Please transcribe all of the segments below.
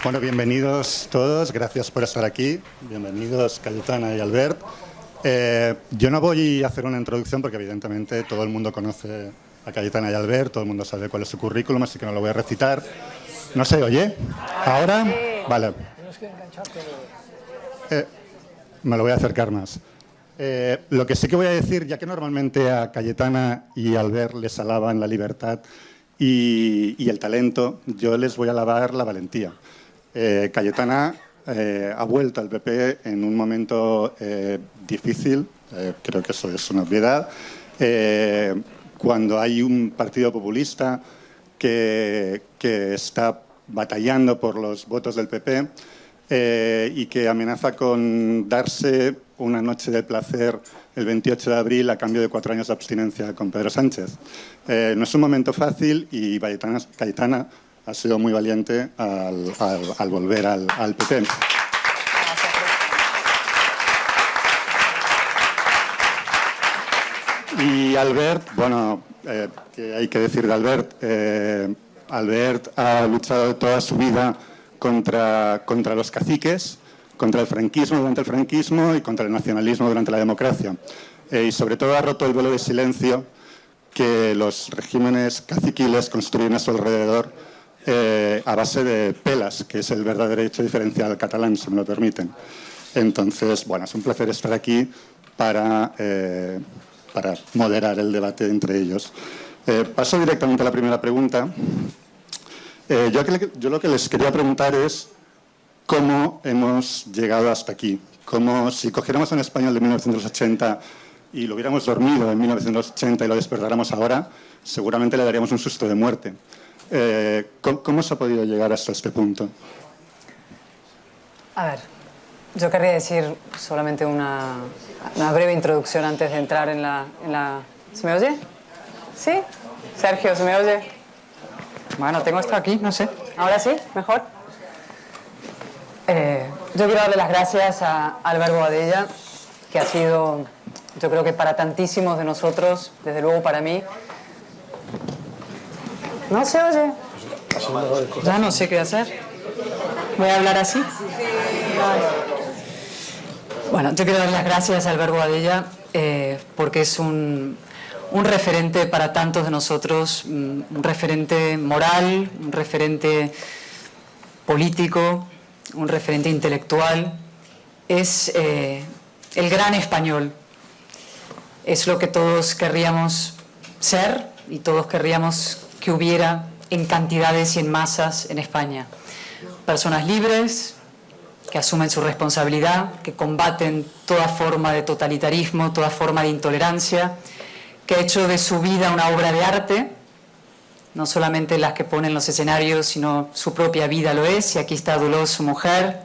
Bueno, bienvenidos todos, gracias por estar aquí. Bienvenidos Cayetana y Albert. Yo no voy a hacer una introducción porque evidentemente todo el mundo conoce a Cayetana y Albert, todo el mundo sabe cuál es su currículum, así que no lo voy a recitar. ¿No se oye? ¿Ahora? Vale. Me lo voy a acercar más. Lo que sí que voy a decir, ya que normalmente a Cayetana y Albert les alaban la libertad y el talento, yo les voy a alabar la valentía. Cayetana ha vuelto al PP en un momento difícil, creo que eso es una obviedad, cuando hay un partido populista que está batallando por los votos del PP y que amenaza con darse una noche de placer el 28 de abril a cambio de 4 años de abstinencia con Pedro Sánchez. No es un momento fácil y Cayetana ha sido muy valiente al volver al PP. Y Albert, bueno, ¿qué hay que decir de Albert? Albert ha luchado toda su vida contra los caciques, contra el franquismo durante el franquismo y contra el nacionalismo durante la democracia. Y sobre todo ha roto el velo de silencio que los regímenes caciquiles construyen a su alrededor a base de pelas, que es el verdadero hecho diferencial catalán, si me lo permiten. Entonces, bueno, es un placer estar aquí para moderar el debate entre ellos. Paso directamente a la primera pregunta. Yo lo que les quería preguntar es cómo hemos llegado hasta aquí. Como si cogiéramos un español de 1980 y lo hubiéramos dormido en 1980 y lo despertáramos ahora, seguramente le daríamos un susto de muerte. ¿Cómo se ha podido llegar hasta este punto? A ver, yo querría decir solamente una breve introducción antes de entrar en la... ¿Se me oye? ¿Sí? Sergio, ¿se me oye? Bueno, tengo esto aquí, no sé. ¿Ahora sí? ¿Mejor? Yo quiero darle las gracias a Albert Boadella, que ha sido, yo creo que para tantísimos de nosotros, desde luego para mí... ¿No se oye? Ya no sé qué hacer. ¿Voy a hablar así? Bueno, yo quiero dar las gracias a Albert Boadella porque es un referente para tantos de nosotros, un referente moral, un referente político, un referente intelectual. Es el gran español. Es lo que todos querríamos ser y todos querríamos que hubiera en cantidades y en masas en España. Personas libres, que asumen su responsabilidad, que combaten toda forma de totalitarismo, toda forma de intolerancia, que ha hecho de su vida una obra de arte, no solamente las que pone en los escenarios, sino su propia vida lo es. Y aquí está Dolors, su mujer.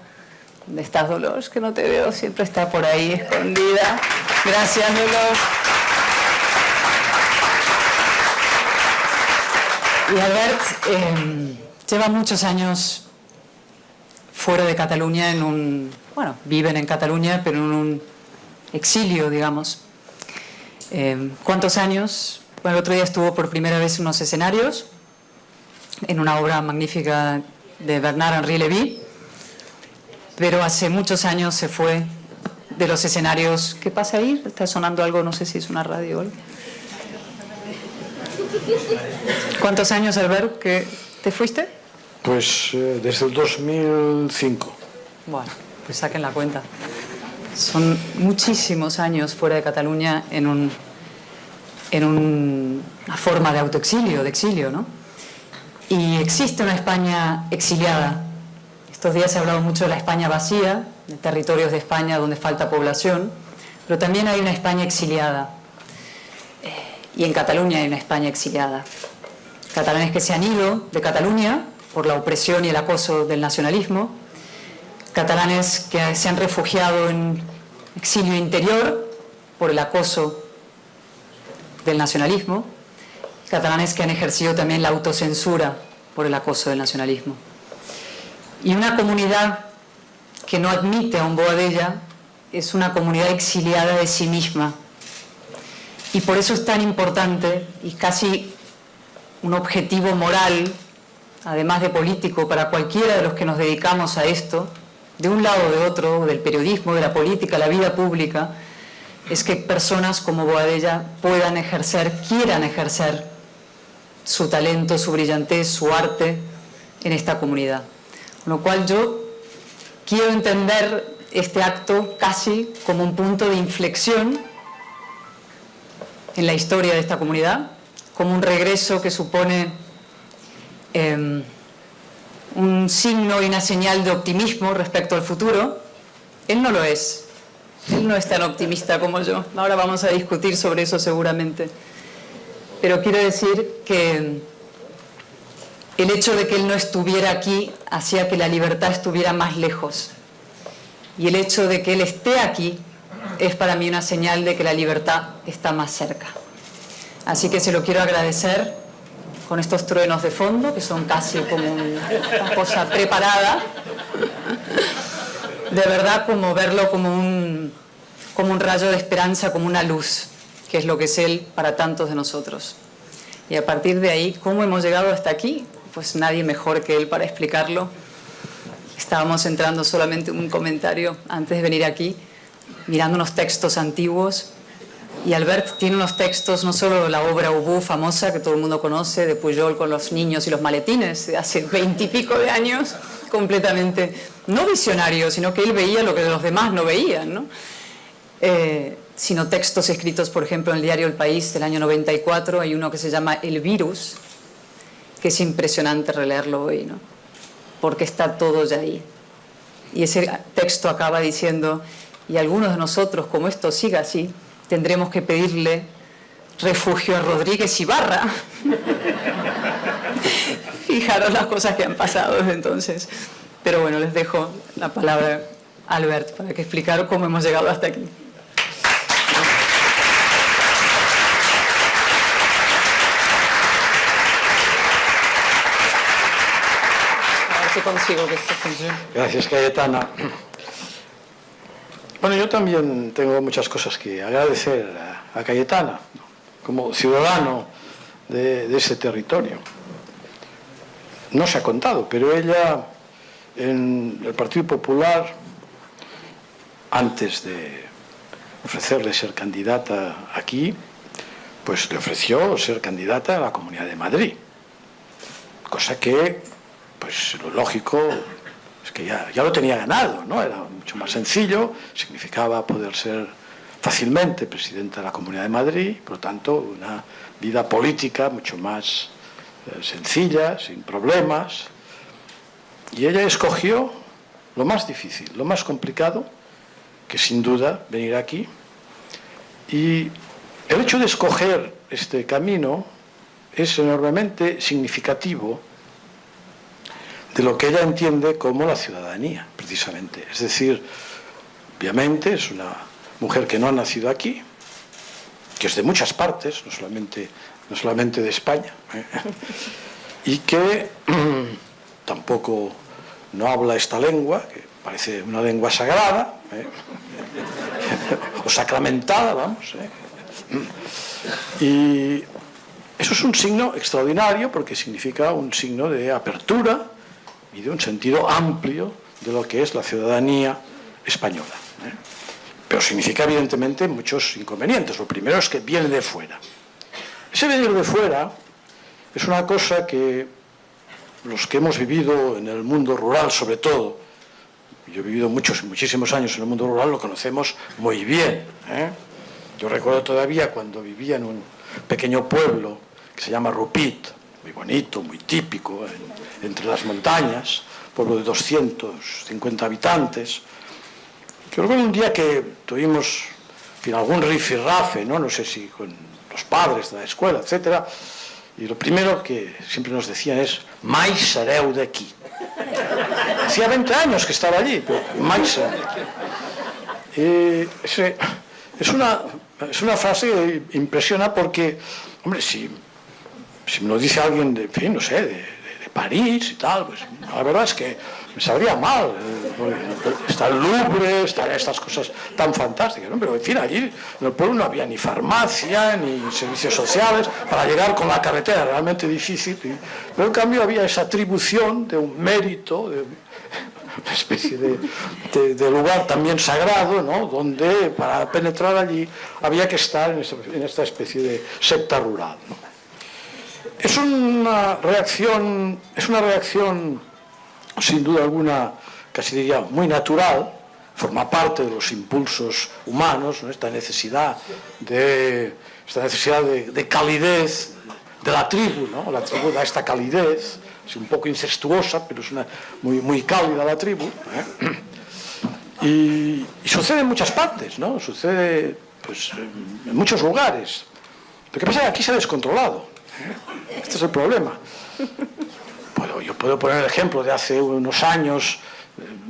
¿Dónde estás, Dolors? Que no te veo, siempre está por ahí escondida. Gracias, Dolors. Y Albert lleva muchos años fuera de Cataluña, viven en Cataluña, pero en un exilio, digamos. ¿Cuántos años? Bueno, el otro día estuvo por primera vez en unos escenarios, en una obra magnífica de Bernard-Henri Lévy, pero hace muchos años se fue de los escenarios. ¿Qué pasa ahí? Está sonando algo, no sé si es una radio. ¿Cuántos años, Albert, que te fuiste? Pues desde el 2005. Bueno, pues saquen la cuenta. Son muchísimos años fuera de Cataluña en una forma de autoexilio, de exilio, ¿no? Y existe una España exiliada. Estos días se ha hablado mucho de la España vacía, de territorios de España donde falta población, pero también hay una España exiliada. y en Cataluña hay una España exiliada. Catalanes que se han ido de Cataluña por la opresión y el acoso del nacionalismo, catalanes que se han refugiado en exilio interior por el acoso del nacionalismo, catalanes que han ejercido también la autocensura por el acoso del nacionalismo. Y una comunidad que no admite a un Boadella es una comunidad exiliada de sí misma. Y por eso es tan importante y casi un objetivo moral, además de político, para cualquiera de los que nos dedicamos a esto, de un lado o de otro, del periodismo, de la política, la vida pública, es que personas como Boadella puedan ejercer, quieran ejercer su talento, su brillantez, su arte en esta comunidad. Con lo cual yo quiero entender este acto casi como un punto de inflexión en la historia de esta comunidad, como un regreso que supone un signo y una señal de optimismo respecto al futuro. Él no lo es. Él no es tan optimista como yo. Ahora vamos a discutir sobre eso seguramente. Pero quiero decir que el hecho de que él no estuviera aquí hacía que la libertad estuviera más lejos. Y el hecho de que él esté aquí es para mí una señal de que la libertad está más cerca. Así que se lo quiero agradecer con estos truenos de fondo, que son casi como una cosa preparada. De verdad, como verlo como un rayo de esperanza, como una luz, que es lo que es él para tantos de nosotros. Y a partir de ahí, ¿cómo hemos llegado hasta aquí? Pues nadie mejor que él para explicarlo. Estábamos entrando solamente en un comentario antes de venir aquí, mirando unos textos antiguos. Y Albert tiene unos textos, no solo la obra Ubú famosa, que todo el mundo conoce, de Pujol con los niños y los maletines, de hace 20 y pico de años, completamente, no visionario, sino que él veía lo que los demás no veían, ¿no? Sino textos escritos, por ejemplo, en el diario El País del año 94, hay uno que se llama El Virus, que es impresionante releerlo hoy, ¿no? Porque está todo ya ahí. Y ese texto acaba diciendo, y algunos de nosotros, como esto siga así, tendremos que pedirle refugio a Rodríguez Ibarra. Fijaros las cosas que han pasado desde entonces. Pero bueno, les dejo la palabra a Albert para que explicar cómo hemos llegado hasta aquí. A ver si consigo que esto funcione. Gracias, Cayetana. Bueno, yo también tengo muchas cosas que agradecer a Cayetana, como ciudadano de ese territorio. No se ha contado, pero ella, en el Partido Popular, antes de ofrecerle ser candidata aquí, pues le ofreció ser candidata a la Comunidad de Madrid. Cosa que, pues lo lógico es que ya lo tenía ganado, ¿no? Era mucho más sencillo, significaba poder ser fácilmente presidenta de la Comunidad de Madrid, por lo tanto, una vida política mucho más sencilla, sin problemas. Y ella escogió lo más difícil, lo más complicado, que sin duda venir aquí. Y el hecho de escoger este camino es enormemente significativo de lo que ella entiende como la ciudadanía, precisamente. Es decir, obviamente es una mujer que no ha nacido aquí, que es de muchas partes, no solamente de España, y que tampoco no habla esta lengua, que parece una lengua sagrada, o sacramentada, vamos. Y eso es un signo extraordinario porque significa un signo de apertura y de un sentido amplio de lo que es la ciudadanía española. Pero significa evidentemente muchos inconvenientes. Lo primero es que viene de fuera. Ese venir de fuera es una cosa que los que hemos vivido en el mundo rural, sobre todo, yo he vivido muchísimos años en el mundo rural, lo conocemos muy bien. Yo recuerdo todavía cuando vivía en un pequeño pueblo que se llama Rupit, muy bonito, muy típico, entre las montañas, pueblo de 250 habitantes. Yo recuerdo un día que tuvimos algún rifirrafe, no sé si con los padres de la escuela, etc. Y lo primero que siempre nos decían es: mai sereu d'aquí. Hacía 20 años que estaba allí, pero mai sereu d'aquí. Es una frase que impresiona porque, hombre, si me lo dice alguien de, en fin, no sé, de París y tal, pues la verdad es que me sabría mal. Está el Louvre, están estas cosas tan fantásticas, ¿no? Pero en fin, allí en el pueblo no había ni farmacia, ni servicios sociales, para llegar con la carretera realmente difícil. Pero en cambio había esa atribución de un mérito, de una especie de lugar también sagrado, ¿no? Donde para penetrar allí había que estar en esta especie de secta rural, ¿no? Es una reacción sin duda alguna, casi diría muy natural, forma parte de los impulsos humanos, ¿no? Esta necesidad de calidez de la tribu, ¿no? La tribu da esta calidez, es un poco incestuosa, pero es muy cálida la tribu, ¿eh? Y sucede en muchas partes, ¿no? Sucede, pues, en muchos lugares. Lo que pasa es que aquí se ha descontrolado, ¿eh? Este es el problema. Yo puedo poner el ejemplo de hace unos años,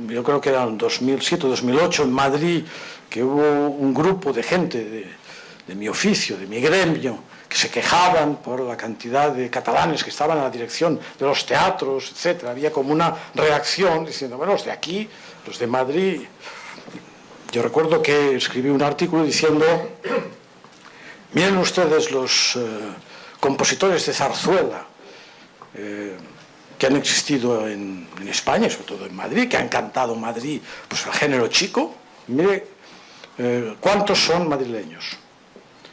yo creo que era en 2007 o 2008, en Madrid, que hubo un grupo de gente de mi oficio, de mi gremio, que se quejaban por la cantidad de catalanes que estaban a la dirección de los teatros, etc. Había como una reacción diciendo, bueno, los de aquí, los de Madrid. Yo recuerdo que escribí un artículo diciendo, miren ustedes los compositores de zarzuela que han existido en España, sobre todo en Madrid, que han cantado en Madrid, pues el género chico. Mire cuántos son madrileños.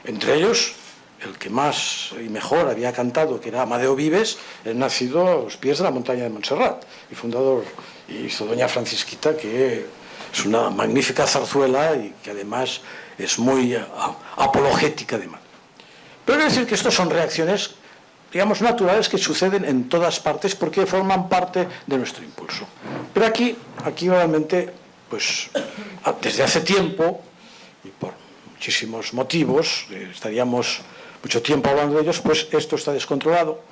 Entre ellos, el que más y mejor había cantado, que era Amadeo Vives, él nacido a los pies de la montaña de Montserrat, y fundador, y hizo Doña Francisquita, que es una magnífica zarzuela y que además es muy apologética de Madrid. Pero quiero decir que estas son reacciones, digamos, naturales, que suceden en todas partes porque forman parte de nuestro impulso. Pero aquí realmente, pues, desde hace tiempo, y por muchísimos motivos, estaríamos mucho tiempo hablando de ellos, pues esto está descontrolado.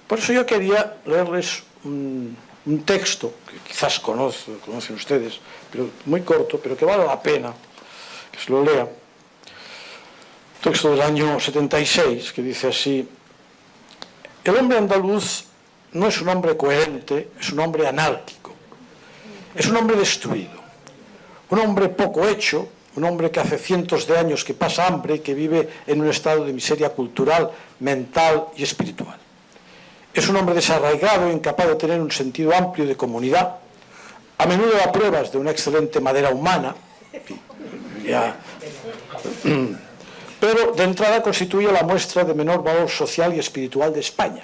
Por eso yo quería leerles un texto que quizás conocen ustedes, pero muy corto, pero que vale la pena que se lo lea. Un texto del año 76 que dice así: el hombre andaluz no es un hombre coherente, es un hombre anárquico, es un hombre destruido, un hombre poco hecho, un hombre que hace cientos de años que pasa hambre y que vive en un estado de miseria cultural, mental y espiritual. Es un hombre desarraigado, incapaz de tener un sentido amplio de comunidad, a menudo da pruebas de una excelente madera humana, pero de entrada constituye la muestra de menor valor social y espiritual de España.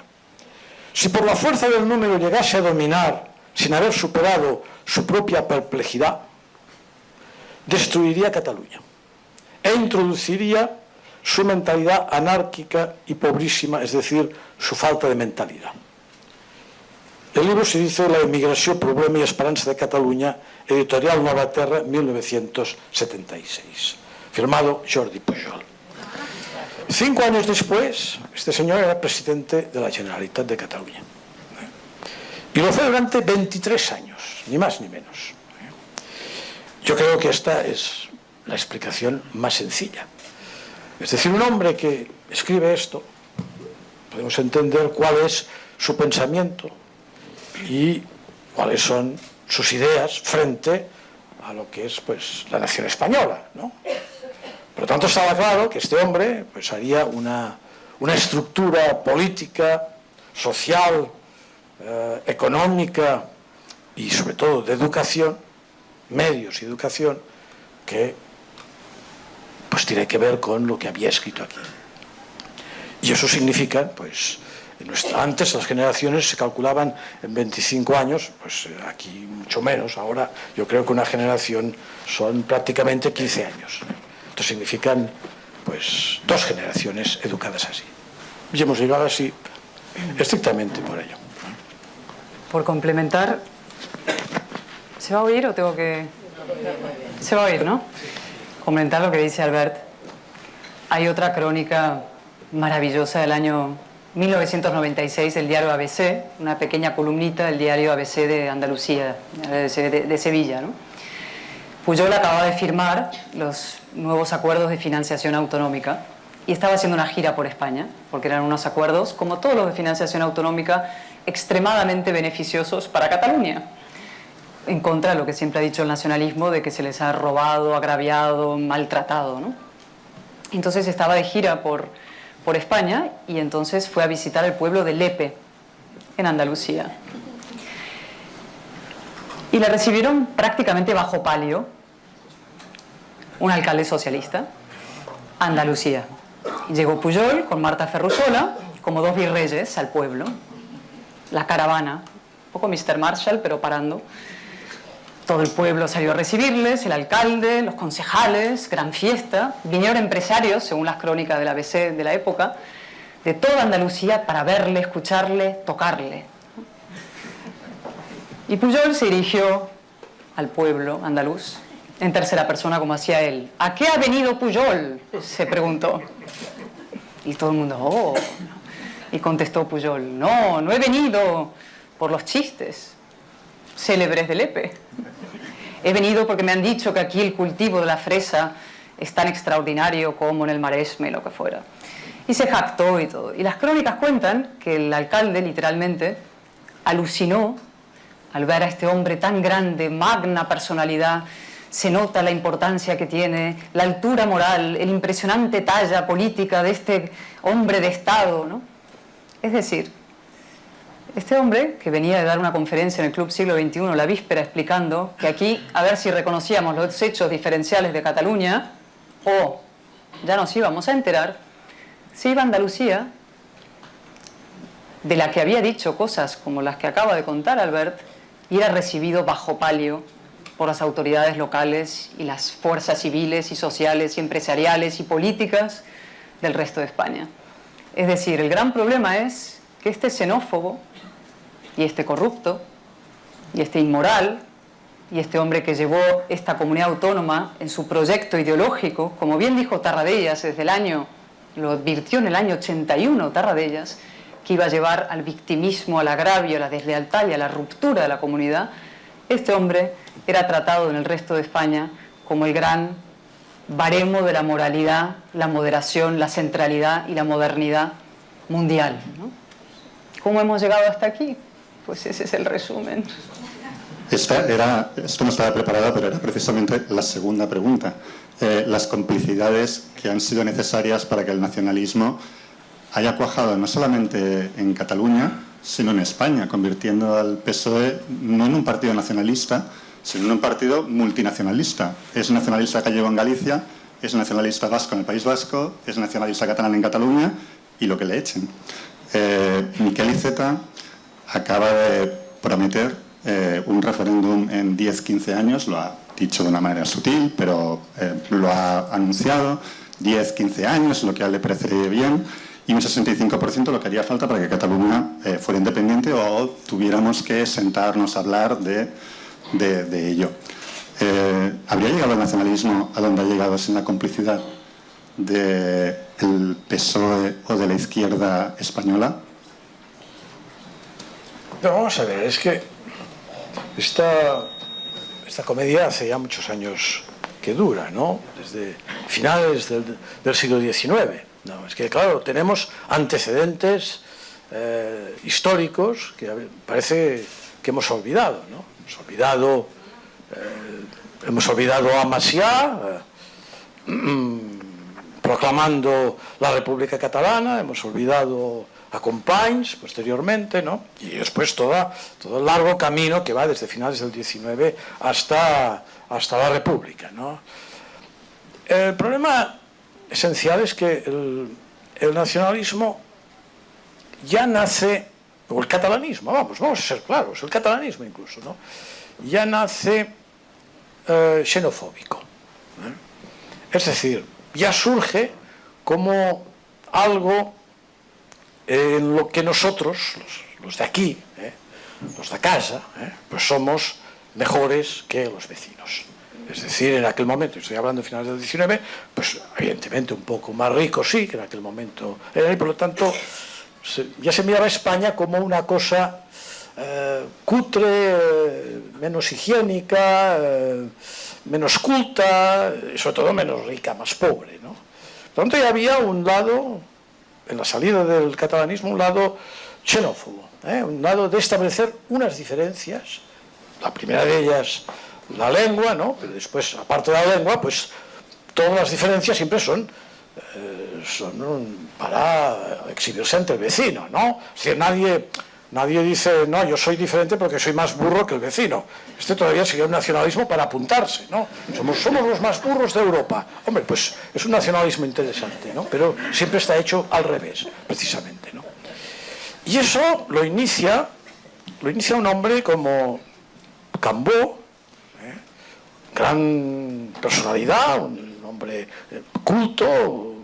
Si por la fuerza del número llegase a dominar, sin haber superado su propia perplejidad, destruiría Cataluña e introduciría su mentalidad anárquica y pobrísima, es decir, su falta de mentalidad. El libro se dice La emigració, problema y esperança de Catalunya, editorial Nova Terra, 1976, firmado Jordi Pujol. 5 años después, este señor era presidente de la Generalitat de Cataluña. Y lo fue durante 23 años, ni más ni menos. Yo creo que esta es la explicación más sencilla. Es decir, un hombre que escribe esto, podemos entender cuál es su pensamiento y cuáles son sus ideas frente a lo que es, pues, la nación española, ¿no? Por lo tanto, estaba claro que este hombre, pues, haría una estructura política, social, económica y sobre todo de educación, medios y educación, que pues tiene que ver con lo que había escrito aquí. Y eso significa, pues, antes las generaciones se calculaban en 25 años, pues aquí mucho menos. Ahora yo creo que una generación son prácticamente 15 años. Esto significan, pues, 2 generaciones educadas así. Y hemos llegado así estrictamente por ello. Por complementar, ¿se va a oír o tengo que...? Se va a oír, ¿no? Comentar lo que dice Albert. Hay otra crónica maravillosa del año 1996 del diario ABC, una pequeña columnita del diario ABC de Andalucía, de Sevilla, ¿no? Pujol acababa de firmar los nuevos acuerdos de financiación autonómica y estaba haciendo una gira por España, porque eran unos acuerdos, como todos los de financiación autonómica, extremadamente beneficiosos para Cataluña, en contra de lo que siempre ha dicho el nacionalismo, de que se les ha robado, agraviado, maltratado, ¿no? Entonces estaba de gira por España y entonces fue a visitar el pueblo de Lepe, en Andalucía. Y le recibieron prácticamente bajo palio un alcalde socialista, Andalucía. Y llegó Pujol con Marta Ferrusola, como dos virreyes, al pueblo. La caravana, un poco Mr. Marshall, pero parando. Todo el pueblo salió a recibirles, el alcalde, los concejales, gran fiesta. Vinieron empresarios, según las crónicas del ABC de la época, de toda Andalucía para verle, escucharle, tocarle. Y Pujol se dirigió al pueblo andaluz en tercera persona, como hacía él. ¿A qué ha venido Pujol?, se preguntó. Y todo el mundo, oh. Y contestó Pujol, no, no he venido por los chistes célebres de Lepe. He venido porque me han dicho que aquí el cultivo de la fresa es tan extraordinario como en el Maresme, lo que fuera. Y se jactó y todo. Y las crónicas cuentan que el alcalde, literalmente, alucinó al ver a este hombre tan grande, magna personalidad. Se nota la importancia que tiene, la altura moral, el impresionante talla política de este hombre de Estado, ¿no? Es decir, este hombre, que venía de dar una conferencia en el Club Siglo XXI la víspera explicando que aquí, a ver si reconocíamos los hechos diferenciales de Cataluña, o ya nos íbamos a enterar, se iba a Andalucía, de la que había dicho cosas como las que acaba de contar Albert, y era recibido bajo palio por las autoridades locales y las fuerzas civiles y sociales y empresariales y políticas del resto de España. Es decir, el gran problema es que este xenófobo y este corrupto y este inmoral y este hombre que llevó esta comunidad autónoma en su proyecto ideológico, como bien dijo Tarradellas desde el año, lo advirtió en el año 81 Tarradellas, que iba a llevar al victimismo, al agravio, a la deslealtad y a la ruptura de la comunidad, este hombre era tratado en el resto de España como el gran baremo de la moralidad, la moderación, la centralidad y la modernidad mundial, ¿no? ¿Cómo hemos llegado hasta aquí? Pues ese es el resumen. Esto no estaba preparado, pero era precisamente la segunda pregunta. Las complicidades que han sido necesarias para que el nacionalismo haya cuajado no solamente en Cataluña, sino en España, convirtiendo al PSOE no en un partido nacionalista, sino en un partido multinacionalista. Es nacionalista gallego en Galicia, es nacionalista vasco en el País Vasco, es nacionalista catalán en Cataluña y lo que le echen. Miquel Iceta acaba de prometer un referéndum en 10-15 años, lo ha dicho de una manera sutil, pero lo ha anunciado, 10-15 años, lo que a él le parece bien, y un 65% lo que haría falta para que Cataluña fuera independiente o tuviéramos que sentarnos a hablar de ello. ¿Habría llegado el nacionalismo a donde ha llegado sin la complicidad del PSOE o de la izquierda española? No, vamos a ver, es que esta comedia hace ya muchos años que dura, ¿no? Desde finales del siglo XIX. No, es que, claro, tenemos antecedentes históricos que parece que hemos olvidado, ¿no? Hemos olvidado a Macià proclamando la República Catalana, hemos olvidado a Companys posteriormente, ¿no? Y después todo el largo camino que va desde finales del XIX hasta la República, ¿no? El problema esencial es que el nacionalismo ya nace, o el catalanismo, vamos a ser claros, el catalanismo incluso, ¿no? Ya nace xenofóbico, ¿eh? Es decir, ya surge como algo en lo que nosotros, los de aquí, los de casa, pues somos mejores que los vecinos. Es decir, en aquel momento, estoy hablando de finales del 19, pues evidentemente un poco más rico sí, que en aquel momento era, y por lo tanto ya se miraba a España como una cosa cutre, menos higiénica, menos culta, y sobre todo menos rica, más pobre, ¿no? Por lo tanto, ya había un lado, en la salida del catalanismo, un lado xenófobo, un lado de establecer unas diferencias, la primera de ellas la lengua, ¿no? Pero después, aparte de la lengua, pues todas las diferencias siempre son para exhibirse ante el vecino, ¿no? Es decir, nadie dice, no, yo soy diferente porque soy más burro que el vecino. Este todavía sería un nacionalismo para apuntarse, ¿no? Somos los más burros de Europa. Hombre, pues es un nacionalismo interesante, ¿no? Pero siempre está hecho al revés, precisamente, ¿no? Y eso lo inicia un hombre como Cambó, gran personalidad, un hombre culto,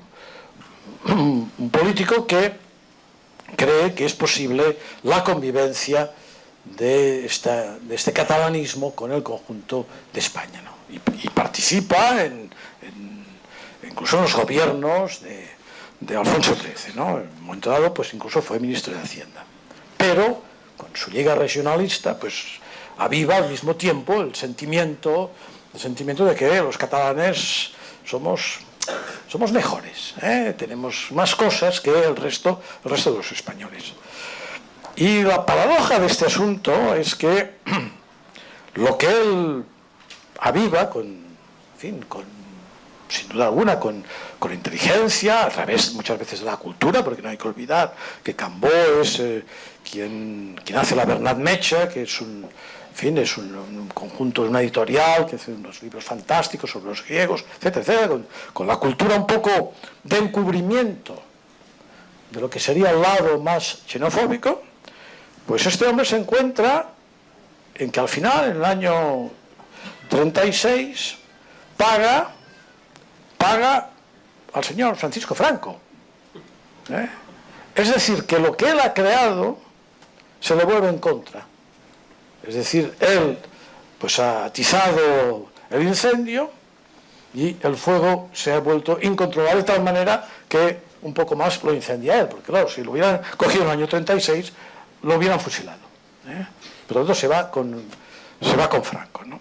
un político que cree que es posible la convivencia de este catalanismo con el conjunto de España, ¿no? Y participa incluso en los gobiernos de Alfonso XIII, ¿no? En un momento dado, pues incluso fue ministro de Hacienda. Pero con su liga regionalista, pues aviva al mismo tiempo el sentimiento de que los catalanes somos mejores, tenemos más cosas que el resto de los españoles. Y la paradoja de este asunto es que lo que él aviva sin duda alguna, con inteligencia, a través muchas veces de la cultura, porque no hay que olvidar que Cambó es quien hace la Bernat Mecha, que es un conjunto, una editorial que hace unos libros fantásticos sobre los griegos, etcétera, etcétera, con la cultura un poco de encubrimiento de lo que sería el lado más xenofóbico. Pues este hombre se encuentra en que al final, en el año 36, paga al señor Francisco Franco. Es decir, que lo que él ha creado se le vuelve en contra. Es decir, él pues ha atizado el incendio y el fuego se ha vuelto incontrolable de tal manera que un poco más lo incendia él, porque claro, si lo hubieran cogido en el año 36 lo hubieran fusilado. Por lo tanto se va con Franco, ¿no?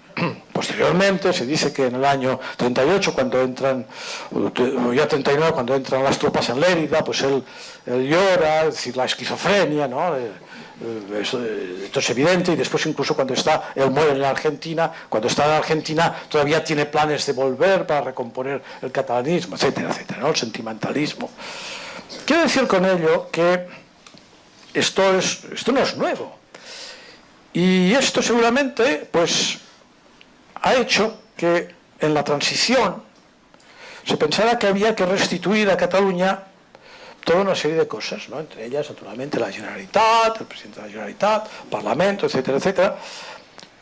Posteriormente se dice que en el año 38, cuando entran, o ya 39, cuando entran las tropas en Lérida, pues él llora, es decir, la esquizofrenia, ¿no? Esto es evidente, y después incluso cuando él muere en la Argentina, cuando está en Argentina todavía tiene planes de volver para recomponer el catalanismo, etcétera, etcétera, ¿no? El sentimentalismo. Quiero decir con ello que esto no es nuevo, y esto seguramente pues ha hecho que en la transición se pensara que había que restituir a Cataluña toda una serie de cosas, ¿no? Entre ellas, naturalmente, la Generalitat, el presidente de la Generalitat, el Parlamento, etcétera, etcétera,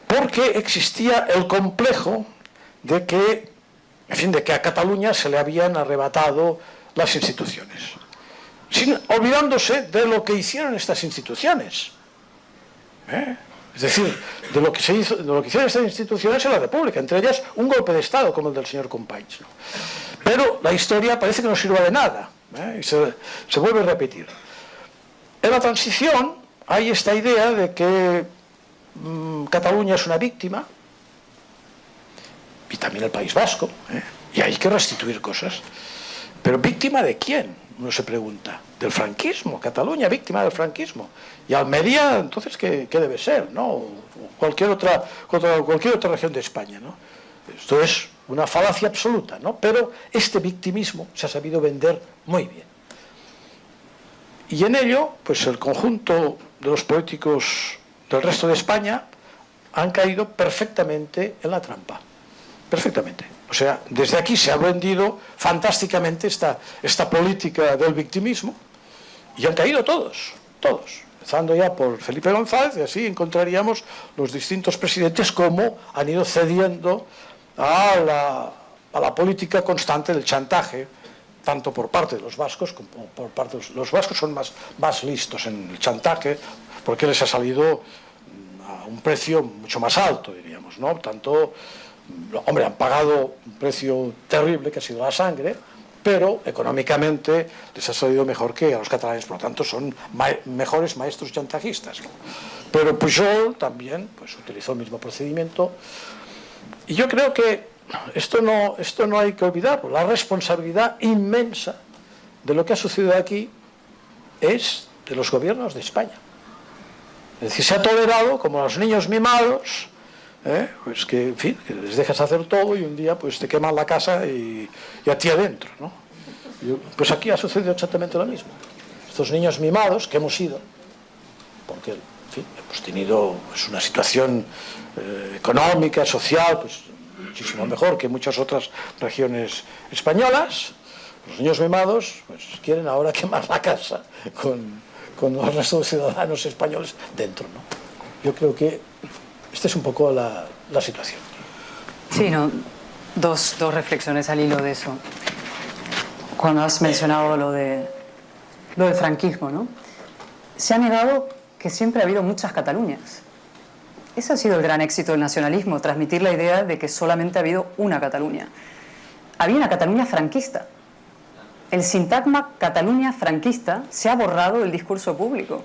porque existía el complejo de que a Cataluña se le habían arrebatado las instituciones, olvidándose de lo que hicieron estas instituciones. Es decir, de lo que hicieron estas instituciones en la República, entre ellas un golpe de Estado como el del señor Companys, ¿no? Pero la historia parece que no sirva de nada, y se vuelve a repetir. En la transición hay esta idea de que Cataluña es una víctima, y también el País Vasco, y hay que restituir cosas. ¿Pero víctima de quién? Uno se pregunta. Del franquismo, Cataluña víctima del franquismo. Y Almería, entonces, ¿qué debe ser? ¿No? O cualquier otra región de España, ¿no? Esto es una falacia absoluta, ¿no? Pero este victimismo se ha sabido vender muy bien. Y en ello, pues el conjunto de los políticos del resto de España han caído perfectamente en la trampa. Perfectamente. O sea, desde aquí se ha vendido fantásticamente esta política del victimismo, y han caído todos. Empezando ya por Felipe González, y así encontraríamos los distintos presidentes cómo han ido cediendo a la política constante del chantaje, tanto por parte de los vascos como por parte de los vascos. Son más listos en el chantaje porque les ha salido a un precio mucho más alto, diríamos, ¿no? Tanto Hombre, han pagado un precio terrible que ha sido la sangre, pero económicamente les ha salido mejor que a los catalanes, por lo tanto son mejores maestros chantajistas, ¿no? Pero Pujol también pues, utilizó el mismo procedimiento, y yo creo que esto no hay que olvidarlo. La responsabilidad inmensa de lo que ha sucedido aquí es de los gobiernos de España. Es decir, se ha tolerado como a los niños mimados, pues que, en fin, que les dejas hacer todo y un día pues te queman la casa y a ti adentro, ¿no? Pues aquí ha sucedido exactamente lo mismo. Estos niños mimados que hemos sido, porque, en fin, hemos tenido pues, una situación económica, social, pues muchísimo mejor que muchas otras regiones españolas. Los niños mimados pues, quieren ahora quemar la casa con los restos de los ciudadanos españoles dentro, ¿no? Yo creo que esta es un poco la situación. Sí, no, dos reflexiones al hilo de eso. Cuando has mencionado lo del franquismo, ¿no? Se ha negado que siempre ha habido muchas Cataluñas. Ese ha sido el gran éxito del nacionalismo, transmitir la idea de que solamente ha habido una Cataluña. Había una Cataluña franquista. El sintagma Cataluña franquista se ha borrado del discurso público.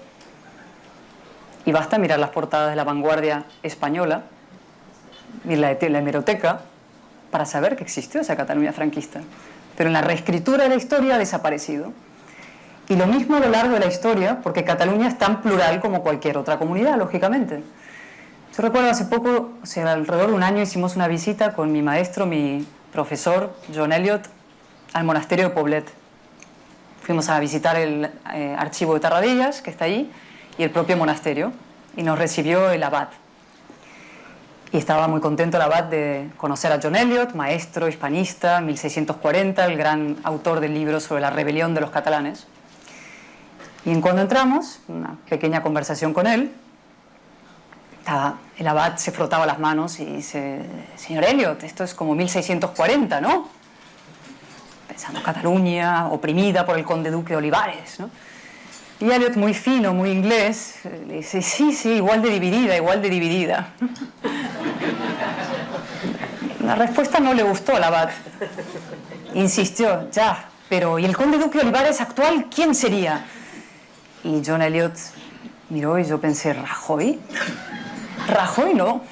Y basta mirar las portadas de La Vanguardia española, y la hemeroteca, para saber que existió esa Cataluña franquista. Pero en la reescritura de la historia ha desaparecido. Y lo mismo a lo largo de la historia, porque Cataluña es tan plural como cualquier otra comunidad, lógicamente. Yo recuerdo hace poco, o sea, alrededor de un año, hicimos una visita con mi maestro, mi profesor, John Eliot, al monasterio de Poblet. Fuimos a visitar el archivo de Tarradellas, que está allí, y el propio monasterio, y nos recibió el abad. Y estaba muy contento el abad de conocer a John Eliot, maestro hispanista, 1640, el gran autor del libro sobre la rebelión de los catalanes. Y en cuando entramos, una pequeña conversación con él, el abad se frotaba las manos y dice: señor Eliot, esto es como 1640, ¿no? Pensando Cataluña oprimida por el conde duque de Olivares, ¿no? Y Eliot, muy fino, muy inglés, le dice: sí, igual de dividida, igual de dividida. La respuesta no le gustó al abad. Insistió: ya, pero ¿y el conde duque de Olivares actual quién sería? Y John Eliot miró y yo pensé: ¿Rajoy? Rajoy no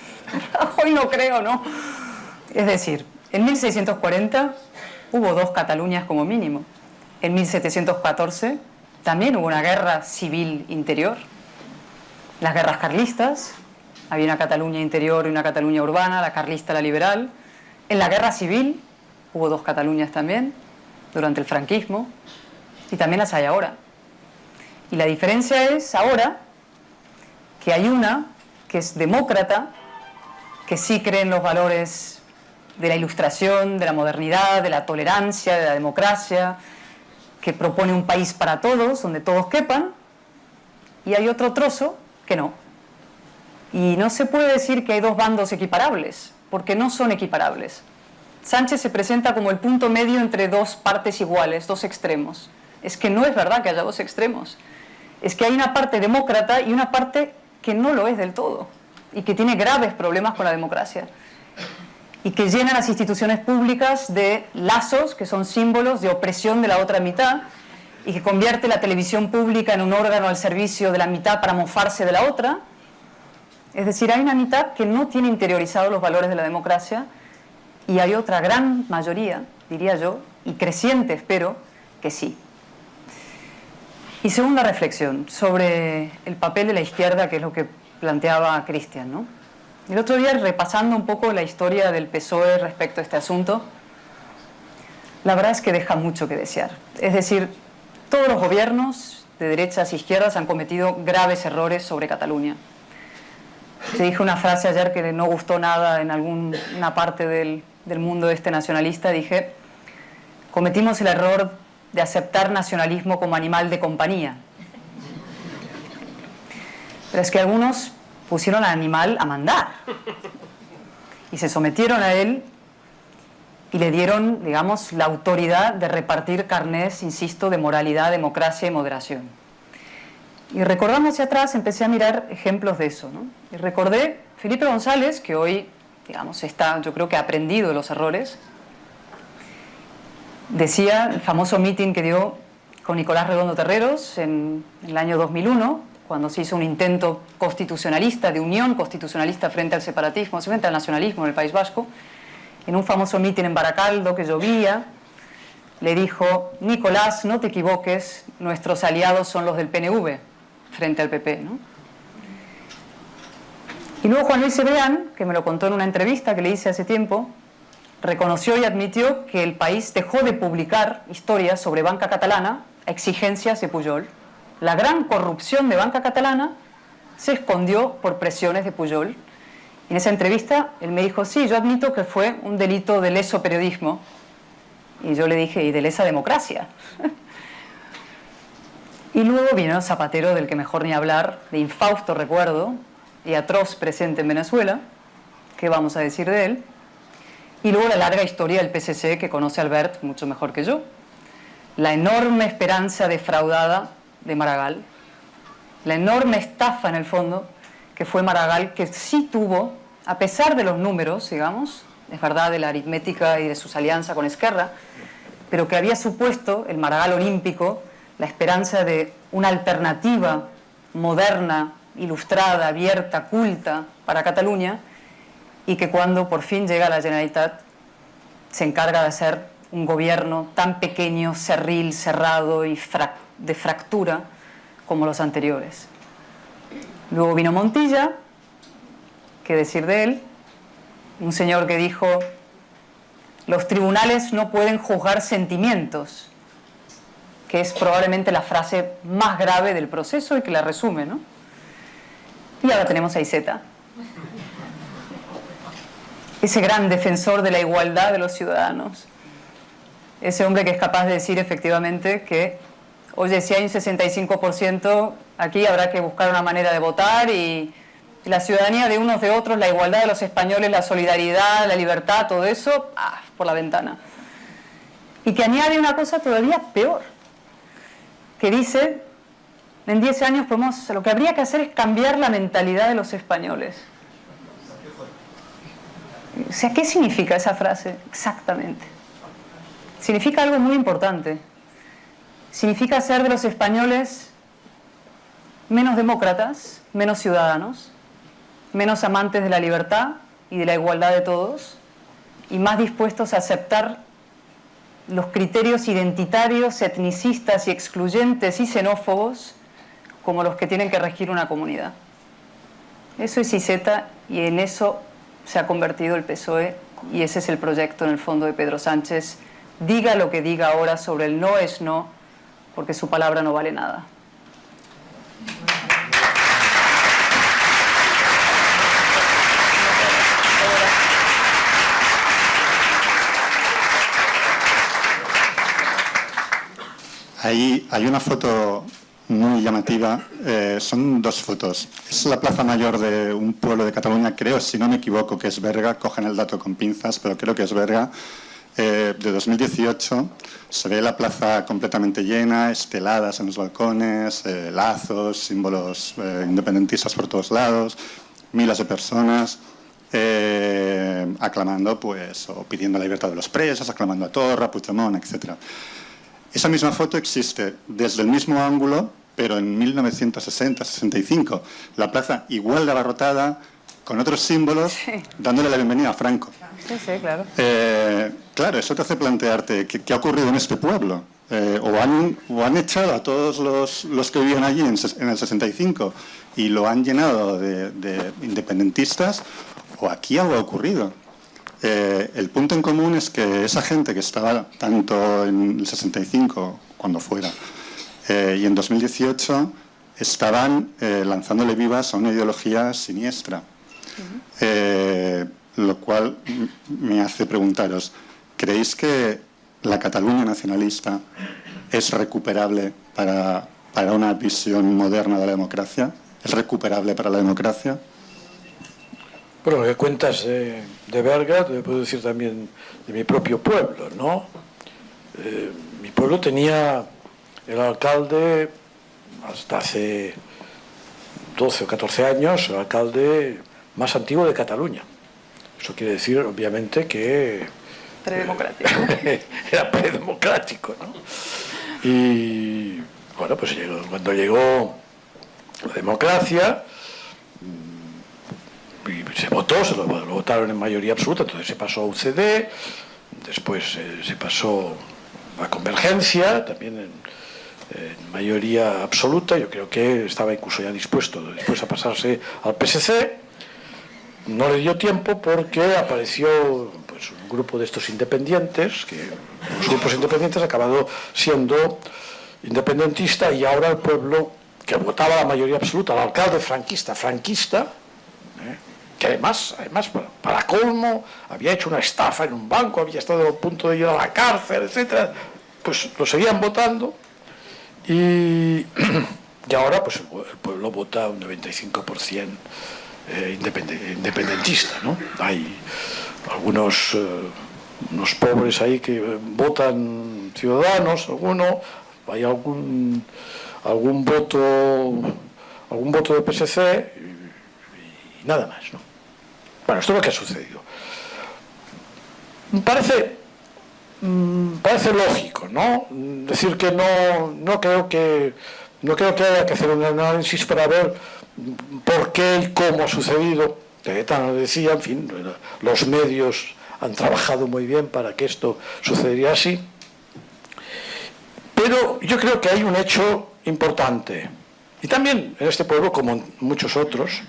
creo, ¿no? Es decir, en 1640 hubo dos Cataluñas como mínimo. En 1714 también hubo una guerra civil interior. Las guerras carlistas, había una Cataluña interior y una Cataluña urbana, la carlista, la liberal. En la guerra civil hubo dos Cataluñas también, durante el franquismo, y también las hay ahora. Y la diferencia es ahora que hay una que es demócrata, que sí cree en los valores de la ilustración, de la modernidad, de la tolerancia, de la democracia, que propone un país para todos, donde todos quepan, y hay otro trozo que no. Y no se puede decir que hay dos bandos equiparables, porque no son equiparables. Sánchez se presenta como el punto medio entre dos partes iguales, dos extremos. Es que no es verdad que haya dos extremos. Es que hay una parte demócrata y una parte que no lo es del todo, y que tiene graves problemas con la democracia, y que llena las instituciones públicas de lazos que son símbolos de opresión de la otra mitad, y que convierte la televisión pública en un órgano al servicio de la mitad para mofarse de la otra. Es decir, hay una mitad que no tiene interiorizados los valores de la democracia, y hay otra gran mayoría, diría yo, y creciente espero, que sí. Y segunda reflexión, sobre el papel de la izquierda, que es lo que planteaba Cristian, ¿no? El otro día, repasando un poco la historia del PSOE respecto a este asunto, la verdad es que deja mucho que desear. Es decir, todos los gobiernos, de derechas e izquierdas, han cometido graves errores sobre Cataluña. Se dijo una frase ayer que no gustó nada en alguna parte del mundo este nacionalista. Dije: cometimos el error de aceptar nacionalismo como animal de compañía. Pero es que algunos pusieron al animal a mandar y se sometieron a él y le dieron, digamos, la autoridad de repartir carnés, insisto, de moralidad, democracia y moderación. Y recordando hacia atrás, empecé a mirar ejemplos de eso, ¿no? Y recordé Felipe González, que hoy digamos, yo creo que ha aprendido de los errores. Decía el famoso meeting que dio con Nicolás Redondo Terreros en el año 2001, cuando se hizo un intento constitucionalista, de unión constitucionalista frente al separatismo, frente al nacionalismo en el País Vasco. En un famoso meeting en Baracaldo, que llovía, le dijo: Nicolás, no te equivoques, nuestros aliados son los del PNV, frente al PP, ¿no? Y luego Juan Luis Cebrián, que me lo contó en una entrevista que le hice hace tiempo, reconoció y admitió que el país dejó de publicar historias sobre banca catalana a exigencias de Pujol. La gran corrupción de banca catalana se escondió por presiones de Pujol. Y en esa entrevista él me dijo: sí, yo admito que fue un delito de leso periodismo. Y yo le dije: ¿y de lesa democracia? Y luego vino Zapatero, del que mejor ni hablar, de infausto recuerdo y atroz presente en Venezuela. ¿Qué vamos a decir de él? Y luego la larga historia del PSC, que conoce Albert mucho mejor que yo. La enorme esperanza defraudada de Maragall. La enorme estafa, en el fondo, que fue Maragall, que sí tuvo, a pesar de los números, digamos, es verdad, de la aritmética y de sus alianzas con Esquerra, pero que había supuesto el Maragall olímpico la esperanza de una alternativa moderna, ilustrada, abierta, culta para Cataluña, y que cuando por fin llega a la Generalitat se encarga de hacer un gobierno tan pequeño, cerril, cerrado y de fractura como los anteriores. Luego vino Montilla, qué decir de él, un señor que dijo: los tribunales no pueden juzgar sentimientos, que es probablemente la frase más grave del proceso y que la resume, ¿no? Y ahora tenemos a Iceta, ese gran defensor de la igualdad de los ciudadanos, ese hombre que es capaz de decir efectivamente que, oye, si hay un 65%, aquí habrá que buscar una manera de votar, y la ciudadanía de unos de otros, la igualdad de los españoles, la solidaridad, la libertad, todo eso, por la ventana. Y que añade una cosa todavía peor, que dice: en 10 años lo que habría que hacer es cambiar la mentalidad de los españoles. O sea, ¿qué significa esa frase exactamente? Significa algo muy importante. Significa hacer de los españoles menos demócratas, menos ciudadanos, menos amantes de la libertad y de la igualdad de todos, y más dispuestos a aceptar los criterios identitarios, etnicistas y excluyentes y xenófobos como los que tienen que regir una comunidad. Eso es Iceta, y en eso se ha convertido el PSOE, y ese es el proyecto en el fondo de Pedro Sánchez. Diga lo que diga ahora sobre el no es no, porque su palabra no vale nada. Hay una foto muy llamativa, son dos fotos. Es la plaza mayor de un pueblo de Cataluña, creo, si no me equivoco, que es Berga. Cogen el dato con pinzas, pero creo que es Berga. De 2018, se ve la plaza completamente llena, esteladas en los balcones, lazos, símbolos independentistas por todos lados, miles de personas aclamando, pues, o pidiendo la libertad de los presos, aclamando a Torra, Puigdemont, etc. Esa misma foto existe desde el mismo ángulo, pero en 1960-65. La plaza igual de abarrotada, con otros símbolos, sí, dándole la bienvenida a Franco. Sí, sí, claro. Claro, eso te hace plantearte qué ha ocurrido en este pueblo. O han echado a todos los que vivían allí en el 65 y lo han llenado de independentistas, o aquí algo ha ocurrido. El punto en común es que esa gente que estaba tanto en el 65, cuando fuera, y en 2018, estaban lanzándole vivas a una ideología siniestra. Lo cual me hace preguntaros, ¿creéis que la Cataluña nacionalista es recuperable para una visión moderna de la democracia? ¿Es recuperable para la democracia? Bueno, lo que cuentas de Berga, te puedo decir también de mi propio pueblo, ¿no? Mi pueblo tenía el alcalde, hasta hace 12 o 14 años, el alcalde más antiguo de Cataluña. Eso quiere decir, obviamente, que... Predemocrático. Era predemocrático, ¿no? Y, bueno, pues cuando llegó la democracia, y se votó, lo votaron en mayoría absoluta, entonces se pasó a UCD, después se pasó a Convergencia, también en mayoría absoluta. Yo creo que estaba incluso ya dispuesto después a pasarse al PSC. No le dio tiempo porque apareció pues, un grupo de estos independientes, que los grupos independientes acabado siendo independentista, y ahora el pueblo, que votaba la mayoría absoluta, el alcalde franquista, que además para colmo, había hecho una estafa en un banco, había estado a punto de ir a la cárcel, etcétera, pues lo seguían votando, y ahora pues el pueblo vota un 95% independentista, ¿no? Hay algunos unos pobres ahí que votan Ciudadanos, hay algún voto de PSC y nada más, ¿no? Bueno, esto es lo que ha sucedido. Parece lógico, ¿no? Decir que no creo que haya que hacer un análisis para ver por qué y cómo ha sucedido. Caetano lo decía, en fin, los medios han trabajado muy bien para que esto sucediera así. Pero yo creo que hay un hecho importante, y también en este pueblo como en muchos otros,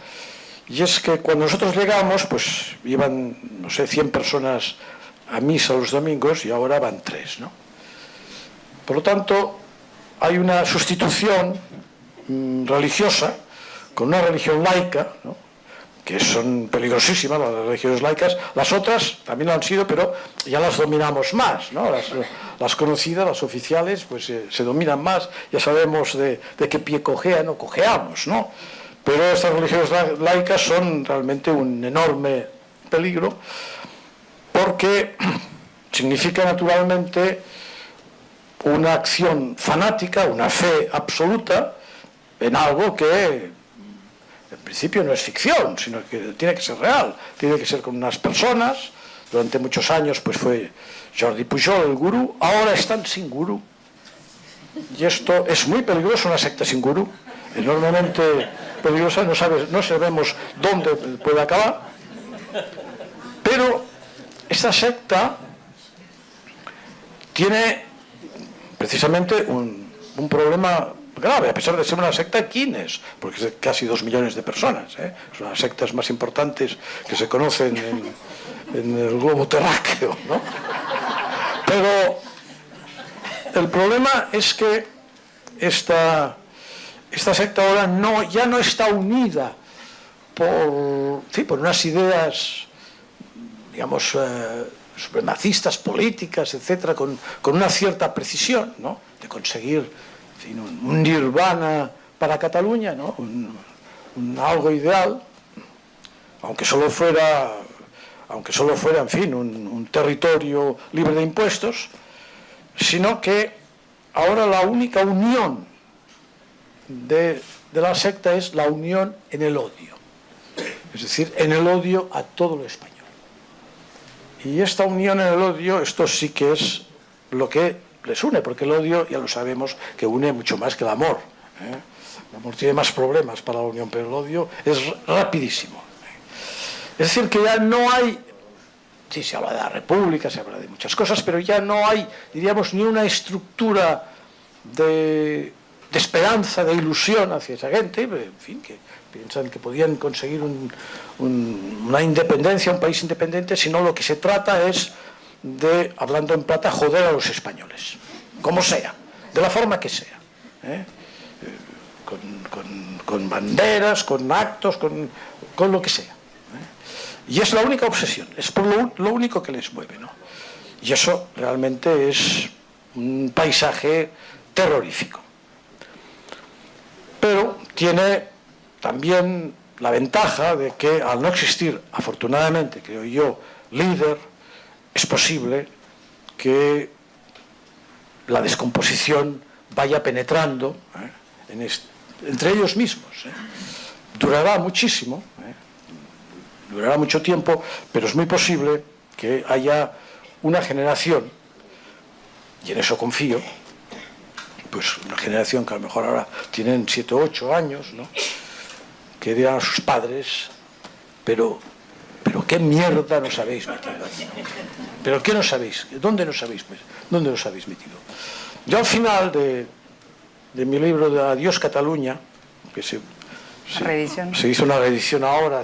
y es que cuando nosotros llegamos, pues iban, no sé, 100 personas a misa los domingos y ahora van 3, ¿no? Por lo tanto, hay una sustitución religiosa con una religión laica, ¿no? Que son peligrosísimas las religiones laicas. Las otras también lo han sido, pero ya las dominamos más, ¿no? Las conocidas, las oficiales, pues se dominan más, ya sabemos de qué pie cojean o cojeamos, ¿no? Pero estas religiones laicas son realmente un enorme peligro, porque significa naturalmente una acción fanática, una fe absoluta en algo que en principio no es ficción, sino que tiene que ser real, tiene que ser con unas personas. Durante muchos años pues fue Jordi Pujol el gurú, ahora están sin gurú, y esto es muy peligroso, una secta sin gurú, enormemente peligrosa, no sabemos dónde puede acabar. Pero esta secta tiene precisamente un problema grave, a pesar de ser una secta quines, porque es de casi 2 millones de personas, ¿eh? Son las sectas más importantes que se conocen en el globo terráqueo, ¿no? Pero el problema es que esta secta ahora ya no está unida por unas ideas, digamos, supremacistas, políticas, etcétera, con una cierta precisión, ¿no? De conseguir, en fin, un nirvana para Cataluña, ¿no? Algo ideal, aunque solo fuera, en fin, un territorio libre de impuestos, sino que ahora la única unión de la secta es la unión en el odio, es decir, en el odio a todo lo español. Y esta unión en el odio, esto sí que es lo que les une, porque el odio ya lo sabemos que une mucho más que el amor, ¿eh? El amor tiene más problemas para la unión, pero el odio es rapidísimo. Es decir, que ya no hay, sí, se habla de la república, se habla de muchas cosas, pero ya no hay, diríamos, ni una estructura de esperanza, de ilusión hacia esa gente, en fin, que piensan que podían conseguir una independencia, un país independiente, sino lo que se trata es de, hablando en plata, joder a los españoles, como sea, de la forma que sea, ¿eh? Con banderas, con actos, con lo que sea, ¿eh? Y es la única obsesión, es por lo único que les mueve, ¿no? Y eso realmente es un paisaje terrorífico. Pero tiene también la ventaja de que, al no existir, afortunadamente, creo yo, líder, es posible que la descomposición vaya penetrando, entre ellos mismos, ¿eh? Durará muchísimo, ¿eh? durará mucho tiempo, pero es muy posible que haya una generación, y en eso confío, pues una generación que a lo mejor ahora tienen 7 o 8 años, ¿no?, que dirán a sus padres, pero qué mierda nos habéis metido aquí. ¿Pero qué no sabéis? ¿Dónde nos habéis metido? Yo al final de mi libro de Adiós Cataluña, que se hizo una reedición ahora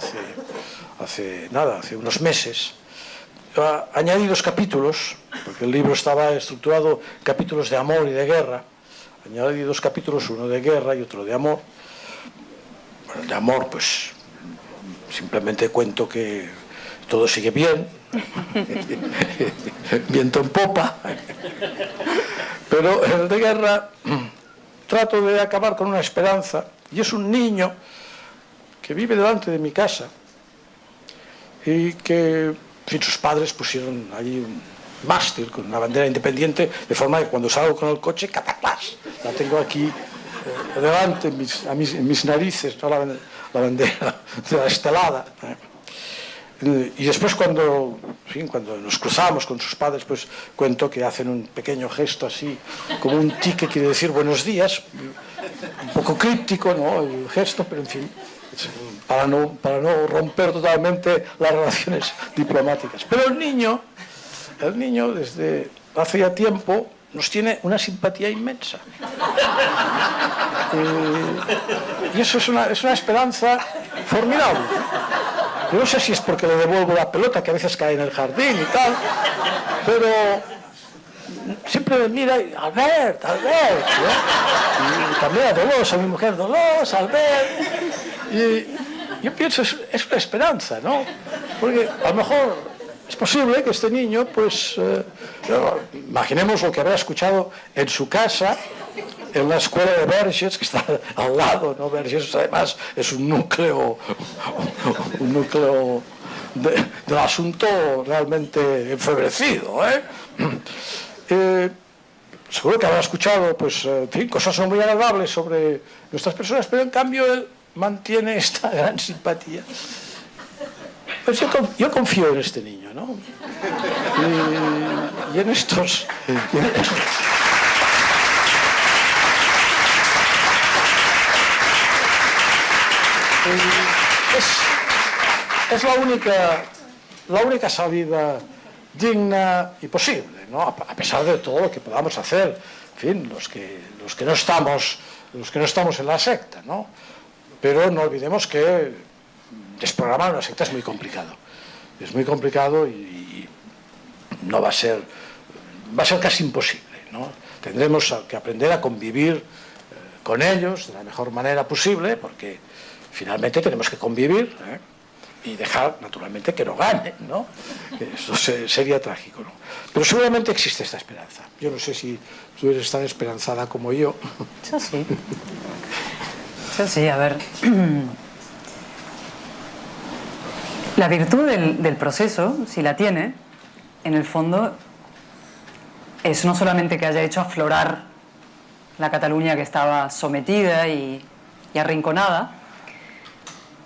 hace unos meses, añadí 2 capítulos, porque el libro estaba estructurado en capítulos de amor y de guerra. Añadí 2 capítulos, uno de guerra y otro de amor. Bueno, el de amor, pues simplemente cuento que todo sigue bien, viento en popa, pero en el de guerra trato de acabar con una esperanza, y es un niño que vive delante de mi casa y que, en fin, sus padres pusieron allí un mástil con una bandera independiente, de forma que cuando salgo con el coche, cataclás, la tengo aquí delante en mis narices, ¿no?, la bandera de la estelada. Y después cuando nos cruzamos con sus padres, pues cuento que hacen un pequeño gesto así, como un tic que quiere decir buenos días, un poco críptico, ¿no?, el gesto, pero en fin, para no romper totalmente las relaciones diplomáticas. Pero el niño desde hace ya tiempo nos tiene una simpatía inmensa. Y eso es una esperanza formidable. Yo no sé si es porque le devuelvo la pelota, que a veces cae en el jardín y tal, pero siempre me mira y Albert, ¿no? Y también a Dolores, a mi mujer, Dolores, Albert. Y yo pienso, es una esperanza, ¿no? Porque a lo mejor es posible que este niño, pues, imaginemos lo que habrá escuchado en su casa, en la escuela de Verges, que está al lado, ¿no? Verges además es un núcleo del asunto realmente enfebrecido, seguro que habrá escuchado, pues, en fin, cosas muy agradables sobre nuestras personas, pero en cambio él mantiene esta gran simpatía. Pues yo confío en este niño, ¿no? Y en estos... Es la única salida digna y posible, ¿no? A pesar de todo lo que podamos hacer, en fin, los que no estamos en la secta, ¿no? Pero no olvidemos que desprogramar una secta es muy complicado. Es muy complicado y no va a ser casi imposible, ¿no? Tendremos que aprender a convivir con ellos de la mejor manera posible, porque finalmente tenemos que convivir, y dejar, naturalmente, que no ganen, ¿no? Eso sería trágico, ¿no? Pero seguramente existe esta esperanza. Yo no sé si tú eres tan esperanzada como yo. Yo sí. Yo sí, a ver. La virtud del proceso, si la tiene, en el fondo, es no solamente que haya hecho aflorar la Cataluña que estaba sometida y arrinconada,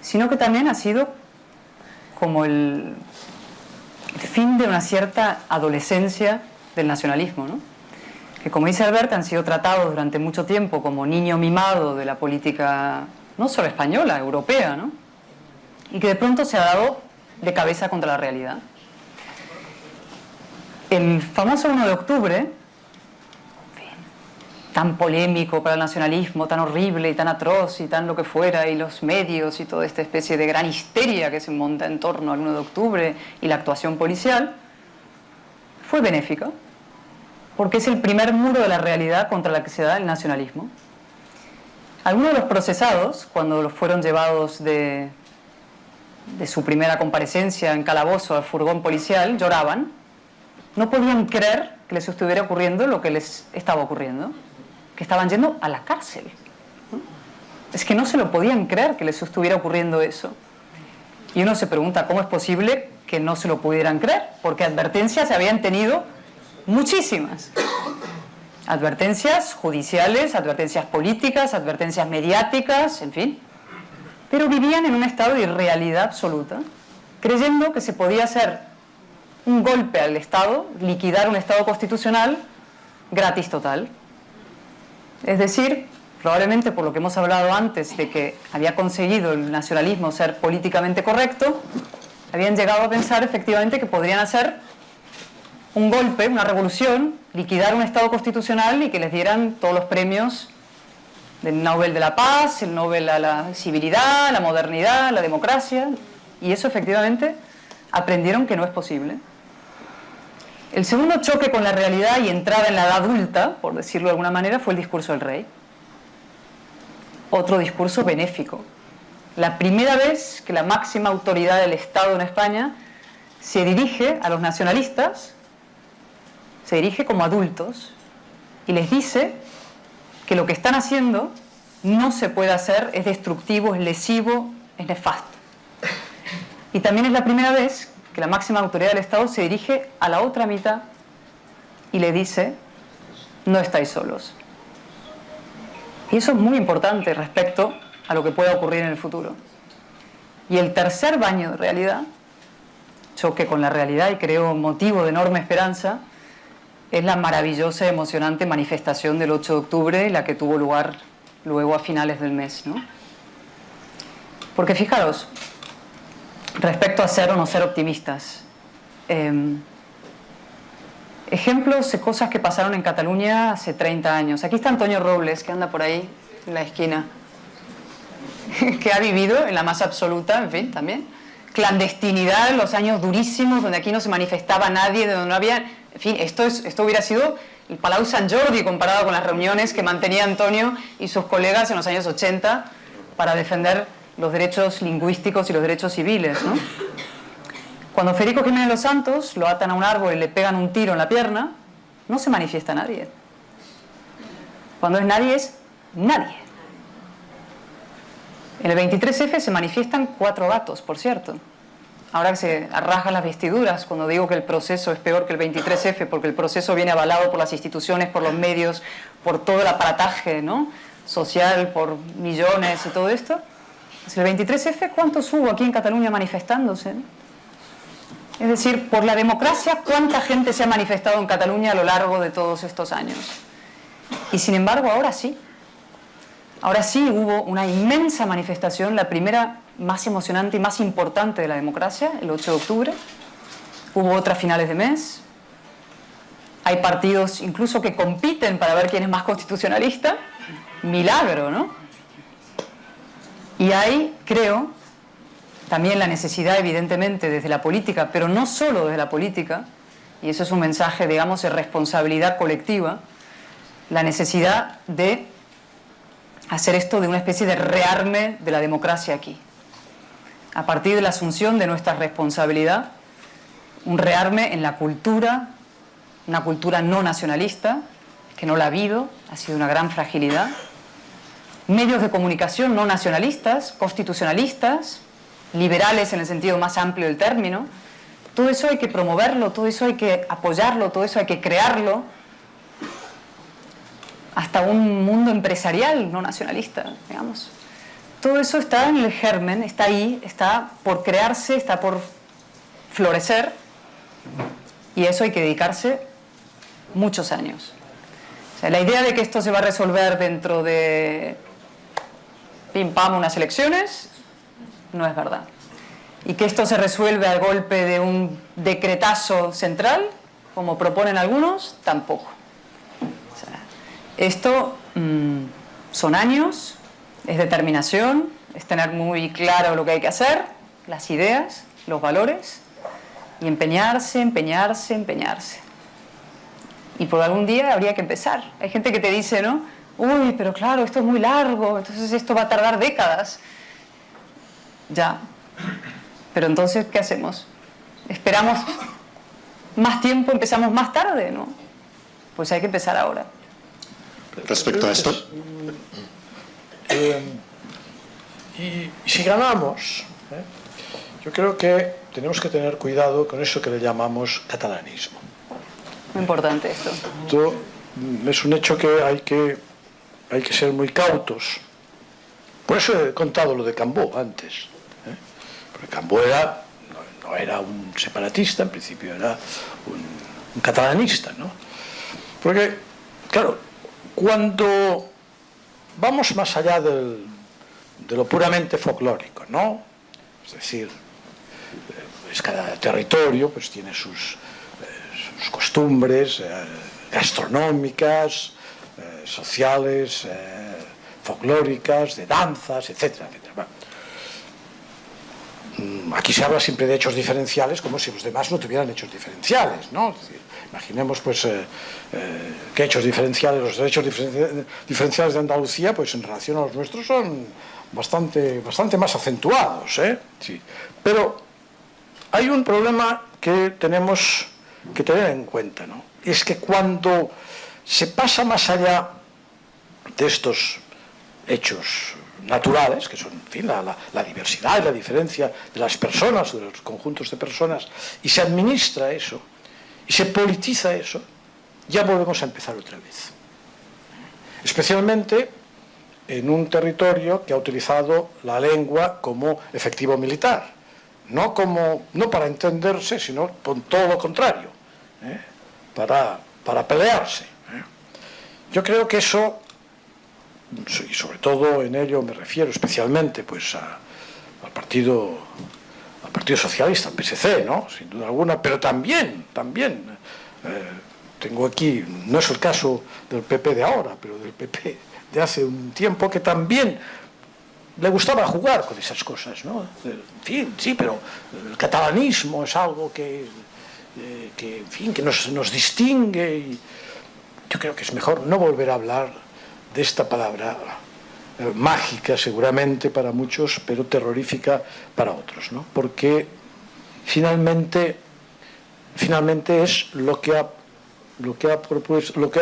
sino que también ha sido como el fin de una cierta adolescencia del nacionalismo, ¿no? Que, como dice Albert, han sido tratados durante mucho tiempo como niño mimado de la política no solo española, europea, ¿no? Y que de pronto se ha dado de cabeza contra la realidad. El famoso 1 de octubre, en fin, tan polémico para el nacionalismo, tan horrible y tan atroz y tan lo que fuera, y los medios y toda esta especie de gran histeria que se monta en torno al 1 de octubre y la actuación policial, fue benéfica, porque es el primer muro de la realidad contra la que se da el nacionalismo. Algunos de los procesados, cuando los fueron llevados de su primera comparecencia en calabozo al furgón policial, lloraban. No podían creer que les estuviera ocurriendo lo que les estaba ocurriendo, que estaban yendo a la cárcel, ¿no? Es que no se lo podían creer que les estuviera ocurriendo eso. Y uno se pregunta cómo es posible que no se lo pudieran creer, porque advertencias se habían tenido muchísimas. Advertencias judiciales, advertencias políticas, advertencias mediáticas, en fin. Pero vivían en un estado de irrealidad absoluta, creyendo que se podía hacer un golpe al Estado, liquidar un Estado constitucional gratis total. Es decir, probablemente por lo que hemos hablado antes de que había conseguido el nacionalismo ser políticamente correcto, habían llegado a pensar efectivamente que podrían hacer un golpe, una revolución, liquidar un Estado constitucional y que les dieran todos los premios del Nobel de la Paz, el Nobel a la civilidad, la modernidad, la democracia, y eso efectivamente aprendieron que no es posible. El segundo choque con la realidad y entrada en la edad adulta, por decirlo de alguna manera, fue el discurso del rey. Otro discurso benéfico. La primera vez que la máxima autoridad del Estado en España se dirige a los nacionalistas, se dirige como adultos y les dice que lo que están haciendo no se puede hacer, es destructivo, es lesivo, es nefasto. Y también es la primera vez que la máxima autoridad del Estado se dirige a la otra mitad y le dice: no estáis solos. Y eso es muy importante respecto a lo que pueda ocurrir en el futuro. Y el tercer baño de realidad, choque con la realidad y creo motivo de enorme esperanza, es la maravillosa y emocionante manifestación del 8 de octubre, la que tuvo lugar luego a finales del mes, ¿no? Porque fijaros, respecto a ser o no ser optimistas, ejemplos de cosas que pasaron en Cataluña hace 30 años. Aquí está Antonio Robles, que anda por ahí en la esquina, que ha vivido en la más absoluta, en fin, también, clandestinidad en los años durísimos, donde aquí no se manifestaba nadie, donde no había... En fin, esto hubiera sido el Palau Sant Jordi comparado con las reuniones que mantenía Antonio y sus colegas en los años 80 para defender los derechos lingüísticos y los derechos civiles, ¿no? Cuando Federico Jiménez Los Santos lo atan a un árbol y le pegan un tiro en la pierna, no se manifiesta nadie. Cuando es nadie, es nadie. En el 23F se manifiestan 4 gatos, por cierto. Ahora que se rasgan las vestiduras cuando digo que el proceso es peor que el 23F, porque el proceso viene avalado por las instituciones, por los medios, por todo el aparataje, ¿no?, social, por millones y todo esto. El 23F, ¿cuántos hubo aquí en Cataluña manifestándose? Es decir, por la democracia, ¿cuánta gente se ha manifestado en Cataluña a lo largo de todos estos años? Y sin embargo, ahora sí. Ahora sí hubo una inmensa manifestación, la primera más emocionante y más importante de la democracia, el 8 de octubre. Hubo otras finales de mes. Hay partidos incluso que compiten para ver quién es más constitucionalista. Milagro, ¿no? Y hay, creo, también la necesidad, evidentemente, desde la política, pero no solo desde la política, y eso es un mensaje, digamos, de responsabilidad colectiva, la necesidad de hacer esto de una especie de rearme de la democracia aquí. A partir de la asunción de nuestra responsabilidad, un rearme en la cultura, una cultura no nacionalista, que no la ha habido, ha sido una gran fragilidad. Medios de comunicación no nacionalistas, constitucionalistas, liberales en el sentido más amplio del término. Todo eso hay que promoverlo, todo eso hay que apoyarlo, todo eso hay que crearlo. Hasta un mundo empresarial no nacionalista, digamos. Todo eso está en el germen, está ahí, está por crearse, está por florecer, y a eso hay que dedicarse muchos años. O sea, la idea de que esto se va a resolver dentro de pim pam unas elecciones no es verdad. Y que esto se resuelve al golpe de un decretazo central, como proponen algunos, tampoco. O sea, esto son años, es determinación, es tener muy claro lo que hay que hacer, las ideas, los valores, y empeñarse, empeñarse, empeñarse. Y por algún día habría que empezar. Hay gente que te dice, ¿no?, uy, pero claro, esto es muy largo, entonces esto va a tardar décadas. Ya. Pero entonces, ¿qué hacemos? ¿Esperamos más tiempo, empezamos más tarde? ¿No? Pues hay que empezar ahora. Respecto a esto. Y si ganamos, yo creo que tenemos que tener cuidado con eso que le llamamos catalanismo. Muy importante esto. Esto es un hecho que hay que ser muy cautos. Por eso he contado lo de Cambó antes. Porque Cambó era, no era un separatista, en principio era un catalanista, ¿no? Porque, claro, cuando vamos más allá de lo puramente folclórico, ¿no? Es decir, cada territorio pues tiene sus costumbres gastronómicas, sociales, folclóricas, de danzas, etcétera, etcétera. Aquí se habla siempre de hechos diferenciales como si los demás no tuvieran hechos diferenciales, ¿no? Es decir, imaginemos pues que hechos diferenciales, los hechos diferenciales de Andalucía, pues en relación a los nuestros son bastante más acentuados, ¿eh? Sí. Pero hay un problema que tenemos que tener en cuenta, ¿no? Es que cuando se pasa más allá de estos hechos naturales, que son, en fin, la diversidad y la diferencia de las personas, de los conjuntos de personas, y se administra eso, y se politiza eso, ya volvemos a empezar otra vez. Especialmente en un territorio que ha utilizado la lengua como efectivo militar, no para entenderse, sino con todo lo contrario, para pelearse. Yo creo que eso, y sobre todo en ello me refiero especialmente pues al Partido Socialista, al PSC, ¿no? Sin duda alguna, pero también tengo aquí, no es el caso del PP de ahora, pero del PP de hace un tiempo, que también le gustaba jugar con esas cosas, ¿no? En fin, sí, pero el catalanismo es algo que en fin, que nos distingue, y yo creo que es mejor no volver a hablar de esta palabra mágica seguramente para muchos, pero terrorífica para otros, ¿no? Porque finalmente es lo que ha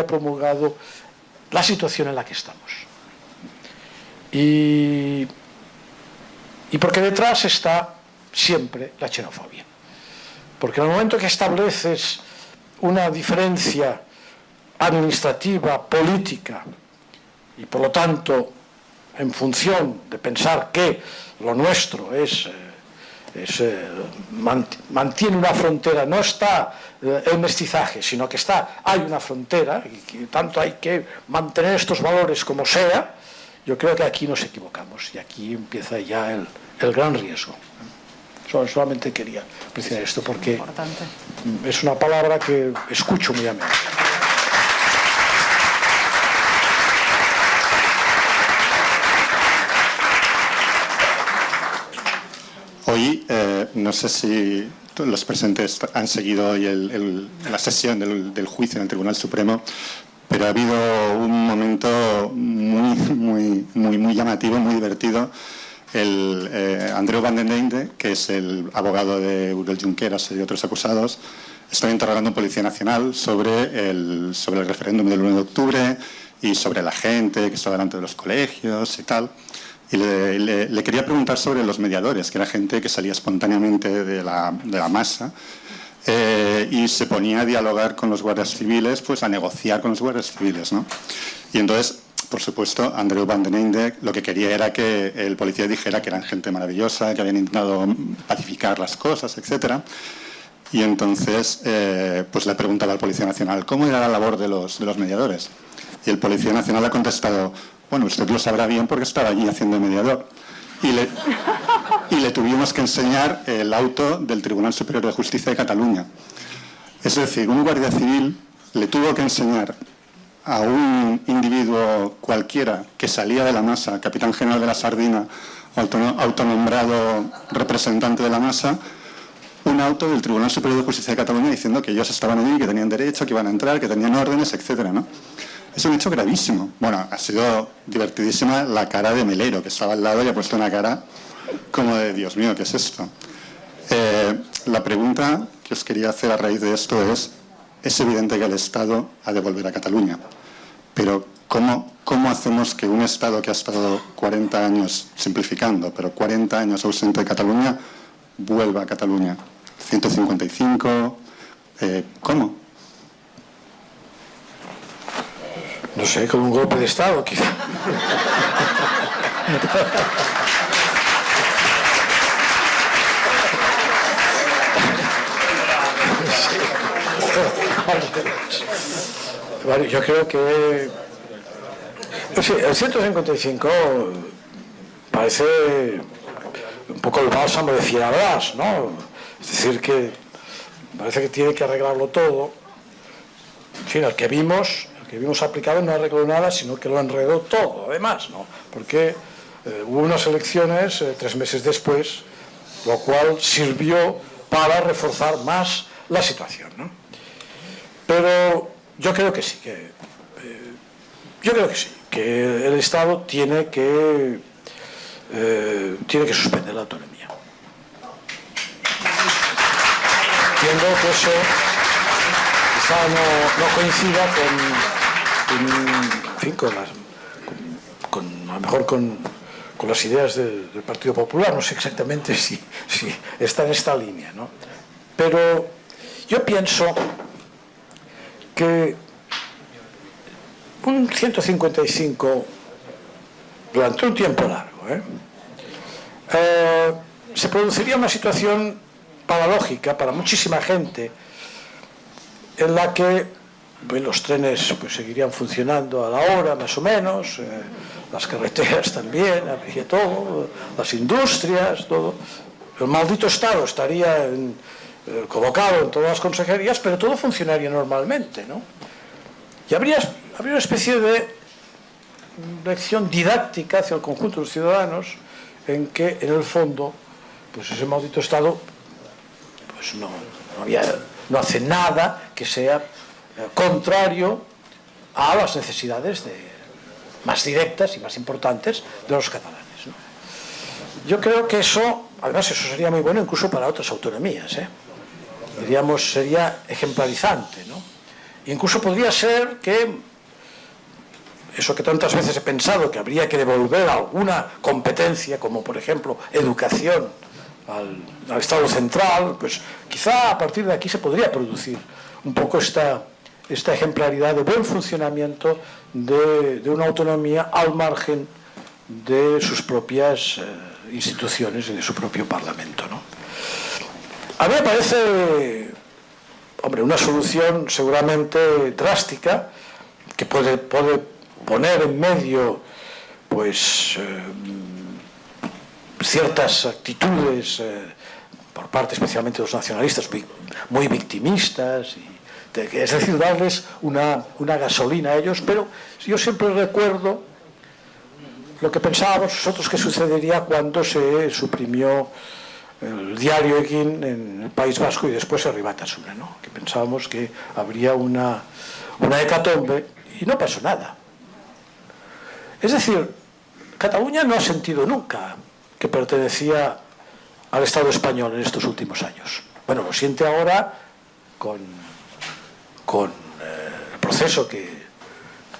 promulgado la situación en la que estamos. Y porque detrás está siempre la xenofobia. Porque en el momento que estableces una diferencia administrativa, política, y por lo tanto en función de pensar que lo nuestro mantiene una frontera, no está el mestizaje, sino que hay una frontera, y que tanto hay que mantener estos valores como sea, yo creo que aquí nos equivocamos, y aquí empieza ya el gran riesgo. Solamente quería precisar esto porque importante. Es una palabra que escucho muy a menudo. Hoy, no sé si los presentes han seguido hoy la sesión del juicio en el Tribunal Supremo, pero ha habido un momento muy llamativo, muy divertido. Andreu van den Einde, que es el abogado de Oriol Junqueras y de otros acusados, está interrogando a Policía Nacional sobre el referéndum del 1 de octubre y sobre la gente que está delante de los colegios y tal. Y le quería preguntar sobre los mediadores, que era gente que salía espontáneamente de la masa y se ponía a dialogar con los guardias civiles, pues a negociar con los guardias civiles, ¿no? Y entonces, por supuesto, Andreu van den Einde lo que quería era que el policía dijera que eran gente maravillosa, que habían intentado pacificar las cosas, etcétera. Y entonces pues le preguntaba al Policía Nacional cómo era la labor de los mediadores. Y el Policía Nacional ha contestado: bueno, usted lo sabrá bien porque estaba allí haciendo mediador. Y le tuvimos que enseñar el auto del Tribunal Superior de Justicia de Cataluña. Es decir, un guardia civil le tuvo que enseñar a un individuo cualquiera que salía de la masa, capitán general de la Sardina, autonombrado representante de la masa, un auto del Tribunal Superior de Justicia de Cataluña diciendo que ellos estaban allí, que tenían derecho, que iban a entrar, que tenían órdenes, etcétera, ¿no? Es un hecho gravísimo. Bueno, ha sido divertidísima la cara de Melero, que estaba al lado y ha puesto una cara como de Dios mío, ¿qué es esto? La pregunta que os quería hacer a raíz de esto es evidente que el Estado ha de volver a Cataluña, pero ¿cómo hacemos que un Estado que ha estado 40 años, simplificando, pero 40 años ausente de Cataluña, vuelva a Cataluña? 155, ¿cómo? No sé, con un golpe de Estado, quizá. Bueno, yo creo que no sé, el 155 parece un poco el bálsamo de Fierabrás, ¿no? Es decir, que parece que tiene que arreglarlo todo. En fin, el que vimos aplicado no arregló nada, sino que lo enredó todo, además, ¿no? Porque hubo unas elecciones 3 meses después, lo cual sirvió para reforzar más la situación, ¿no? Pero yo creo que sí, que el Estado tiene que suspender la autonomía. Entiendo que eso quizá no coincida a lo mejor con las ideas del Partido Popular, no sé exactamente si está en esta línea, ¿no? Pero yo pienso que un 155 durante un tiempo largo se produciría una situación paradójica para muchísima gente en la que los trenes pues seguirían funcionando a la hora más o menos, las carreteras también, habría todo, las industrias, todo. El maldito Estado estaría colocado en todas las consejerías, pero todo funcionaría normalmente, ¿no? Y habría una especie de lección didáctica hacia el conjunto de los ciudadanos en que, en el fondo, pues ese maldito Estado pues no hace nada que sea contrario a las necesidades más directas y más importantes de los catalanes, ¿no? Yo creo que eso, además, eso sería muy bueno incluso para otras autonomías, diríamos, sería ejemplarizante, ¿no? Incluso podría ser que eso que tantas veces he pensado, que habría que devolver alguna competencia, como por ejemplo educación, al Estado central, pues quizá a partir de aquí se podría producir un poco esta ejemplaridad de buen funcionamiento de una autonomía al margen de sus propias instituciones y de su propio Parlamento, ¿no? A mí me parece, hombre, una solución seguramente drástica que puede poner en medio pues ciertas actitudes por parte especialmente de los nacionalistas muy victimistas, es decir, darles una gasolina a ellos, pero yo siempre recuerdo lo que pensábamos nosotros que sucedería cuando se suprimió el diario Egin en el País Vasco y después el Ribatasuna, ¿no? Que pensábamos que habría una hecatombe y no pasó nada. Es decir, Cataluña no ha sentido nunca que pertenecía al Estado español en estos últimos años. Bueno, lo siente ahora con el proceso que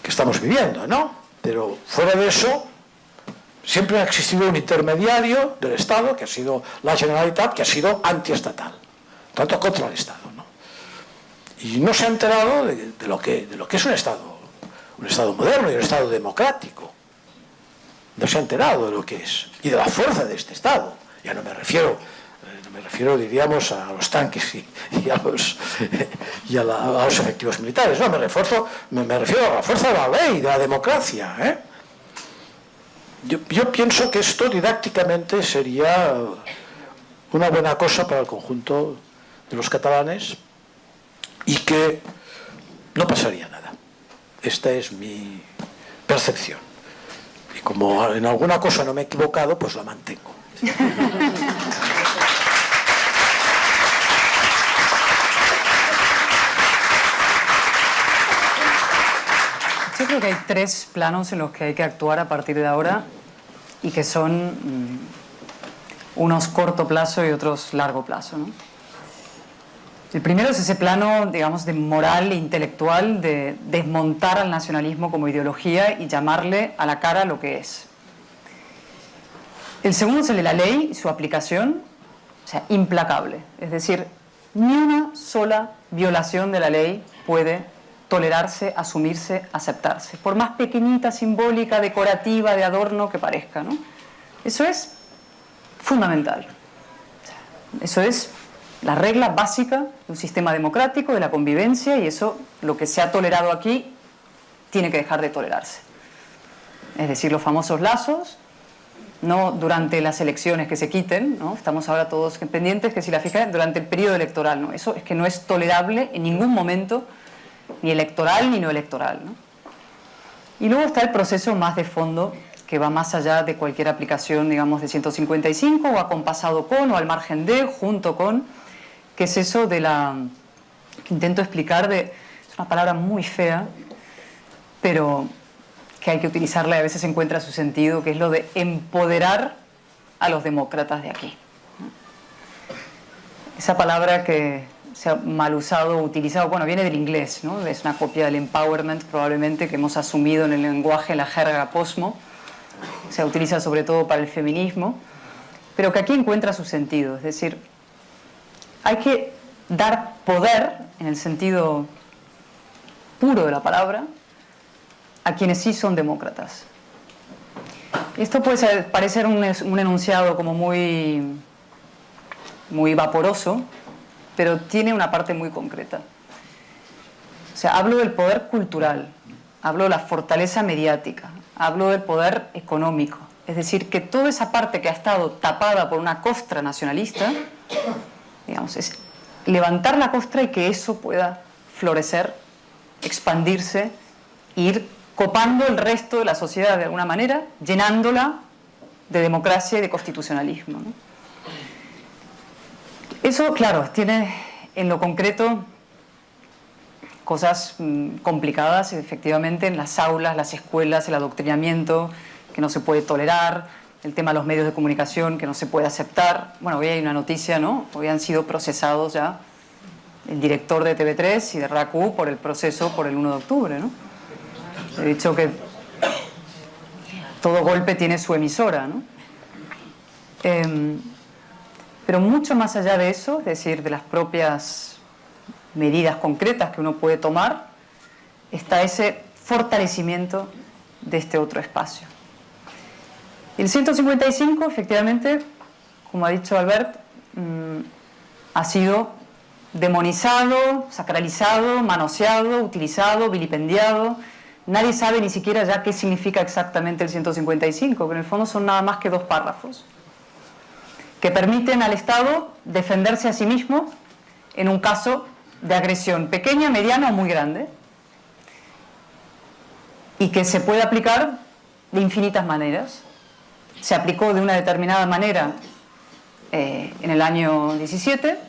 estamos viviendo, ¿no? Pero fuera de eso, siempre ha existido un intermediario del Estado, que ha sido la Generalitat, que ha sido antiestatal, tanto contra el Estado, ¿no? Y no se ha enterado de lo que es un Estado moderno y un Estado democrático. No se ha enterado de lo que es y de la fuerza de este Estado. Ya no me refiero, diríamos, a los tanques y a los efectivos militares. No, me refiero a la fuerza de la ley, de la democracia, Yo pienso que esto didácticamente sería una buena cosa para el conjunto de los catalanes y que no pasaría nada. Esta es mi percepción. Y como en alguna cosa no me he equivocado, pues la mantengo. Yo creo que hay 3 planos en los que hay que actuar a partir de ahora y que son unos corto plazo y otros largo plazo, ¿no? El primero es ese plano, digamos, de moral e intelectual de desmontar al nacionalismo como ideología y llamarle a la cara lo que es. El segundo es el de la ley y su aplicación, o sea, implacable. Es decir, ni una sola violación de la ley puede tolerarse, asumirse, aceptarse, por más pequeñita, simbólica, decorativa, de adorno que parezca, ¿no? Eso es fundamental. Eso es la regla básica de un sistema democrático, de la convivencia, y eso, lo que se ha tolerado aquí, tiene que dejar de tolerarse. Es decir, los famosos lazos, no durante las elecciones que se quiten, ¿no? Estamos ahora todos pendientes que si la fijan durante el periodo electoral, ¿no? Eso es que no es tolerable en ningún momento, ni electoral ni no electoral, ¿no? Y luego está el proceso más de fondo, que va más allá de cualquier aplicación, digamos, de 155, o acompasado con, o al margen de, junto con, que es eso de la... que intento explicar de... es una palabra muy fea, pero que hay que utilizarla y a veces encuentra su sentido, que es lo de empoderar a los demócratas de aquí. Esa palabra que se ha mal usado o utilizado, bueno, viene del inglés, ¿no? Es una copia del empowerment probablemente que hemos asumido en el lenguaje, en la jerga posmo. Se utiliza sobre todo para el feminismo, pero que aquí encuentra su sentido. Es decir, hay que dar poder, en el sentido puro de la palabra, a quienes sí son demócratas. Esto puede parecer un enunciado como muy vaporoso, pero tiene una parte muy concreta. O sea, hablo del poder cultural, hablo de la fortaleza mediática, hablo del poder económico. Es decir, que toda esa parte que ha estado tapada por una costra nacionalista, digamos, es levantar la costra y que eso pueda florecer, expandirse, ir copando el resto de la sociedad de alguna manera, llenándola de democracia y de constitucionalismo, ¿no? Eso, claro, tiene en lo concreto cosas complicadas, efectivamente, en las aulas, las escuelas, el adoctrinamiento que no se puede tolerar, el tema de los medios de comunicación que no se puede aceptar. Bueno, hoy hay una noticia, ¿no? Hoy han sido procesados ya el director de TV3 y de RACU por el proceso por el 1 de octubre, ¿no? He dicho que todo golpe tiene su emisora, ¿no? Pero mucho más allá de eso, es decir, de las propias medidas concretas que uno puede tomar, está ese fortalecimiento de este otro espacio. El 155, efectivamente, como ha dicho Albert, ha sido demonizado, sacralizado, manoseado, utilizado, vilipendiado. Nadie sabe ni siquiera ya qué significa exactamente el 155, que en el fondo son nada más que 2 párrafos que permiten al Estado defenderse a sí mismo en un caso de agresión pequeña, mediana o muy grande, y que se puede aplicar de infinitas maneras. Se aplicó de una determinada manera en el año 17,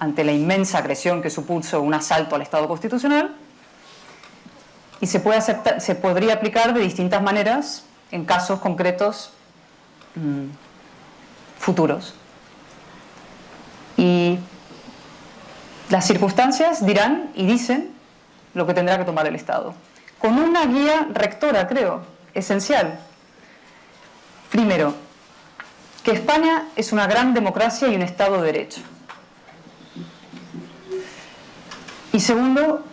ante la inmensa agresión que supuso un asalto al Estado constitucional, y se podría aplicar de distintas maneras en casos concretos futuros. Y las circunstancias dirán y dicen lo que tendrá que tomar el Estado, con una guía rectora, creo, esencial. Primero, que España es una gran democracia y un Estado de Derecho. Y segundo,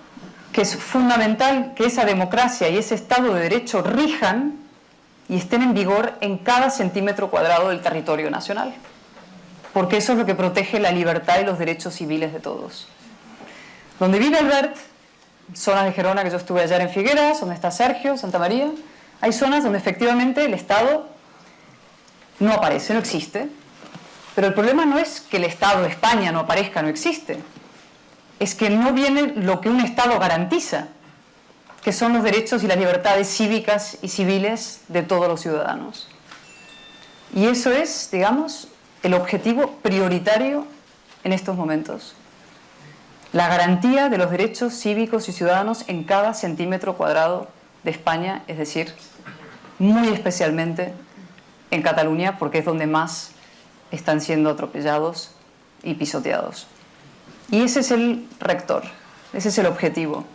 que es fundamental que esa democracia y ese Estado de Derecho rijan y estén en vigor en cada centímetro cuadrado del territorio nacional, porque eso es lo que protege la libertad y los derechos civiles de todos. Donde vive Albert, zonas de Gerona que yo estuve ayer en Figueras, donde está Sergio, Santa María, hay zonas donde efectivamente el Estado no aparece, no existe, pero el problema no es que el Estado de España no aparezca, no existe, es que no viene lo que un Estado garantiza, que son los derechos y las libertades cívicas y civiles de todos los ciudadanos. Y eso es, digamos, el objetivo prioritario en estos momentos. La garantía de los derechos cívicos y ciudadanos en cada centímetro cuadrado de España, es decir, muy especialmente en Cataluña, porque es donde más están siendo atropellados y pisoteados. Y ese es el rector, ese es el objetivo.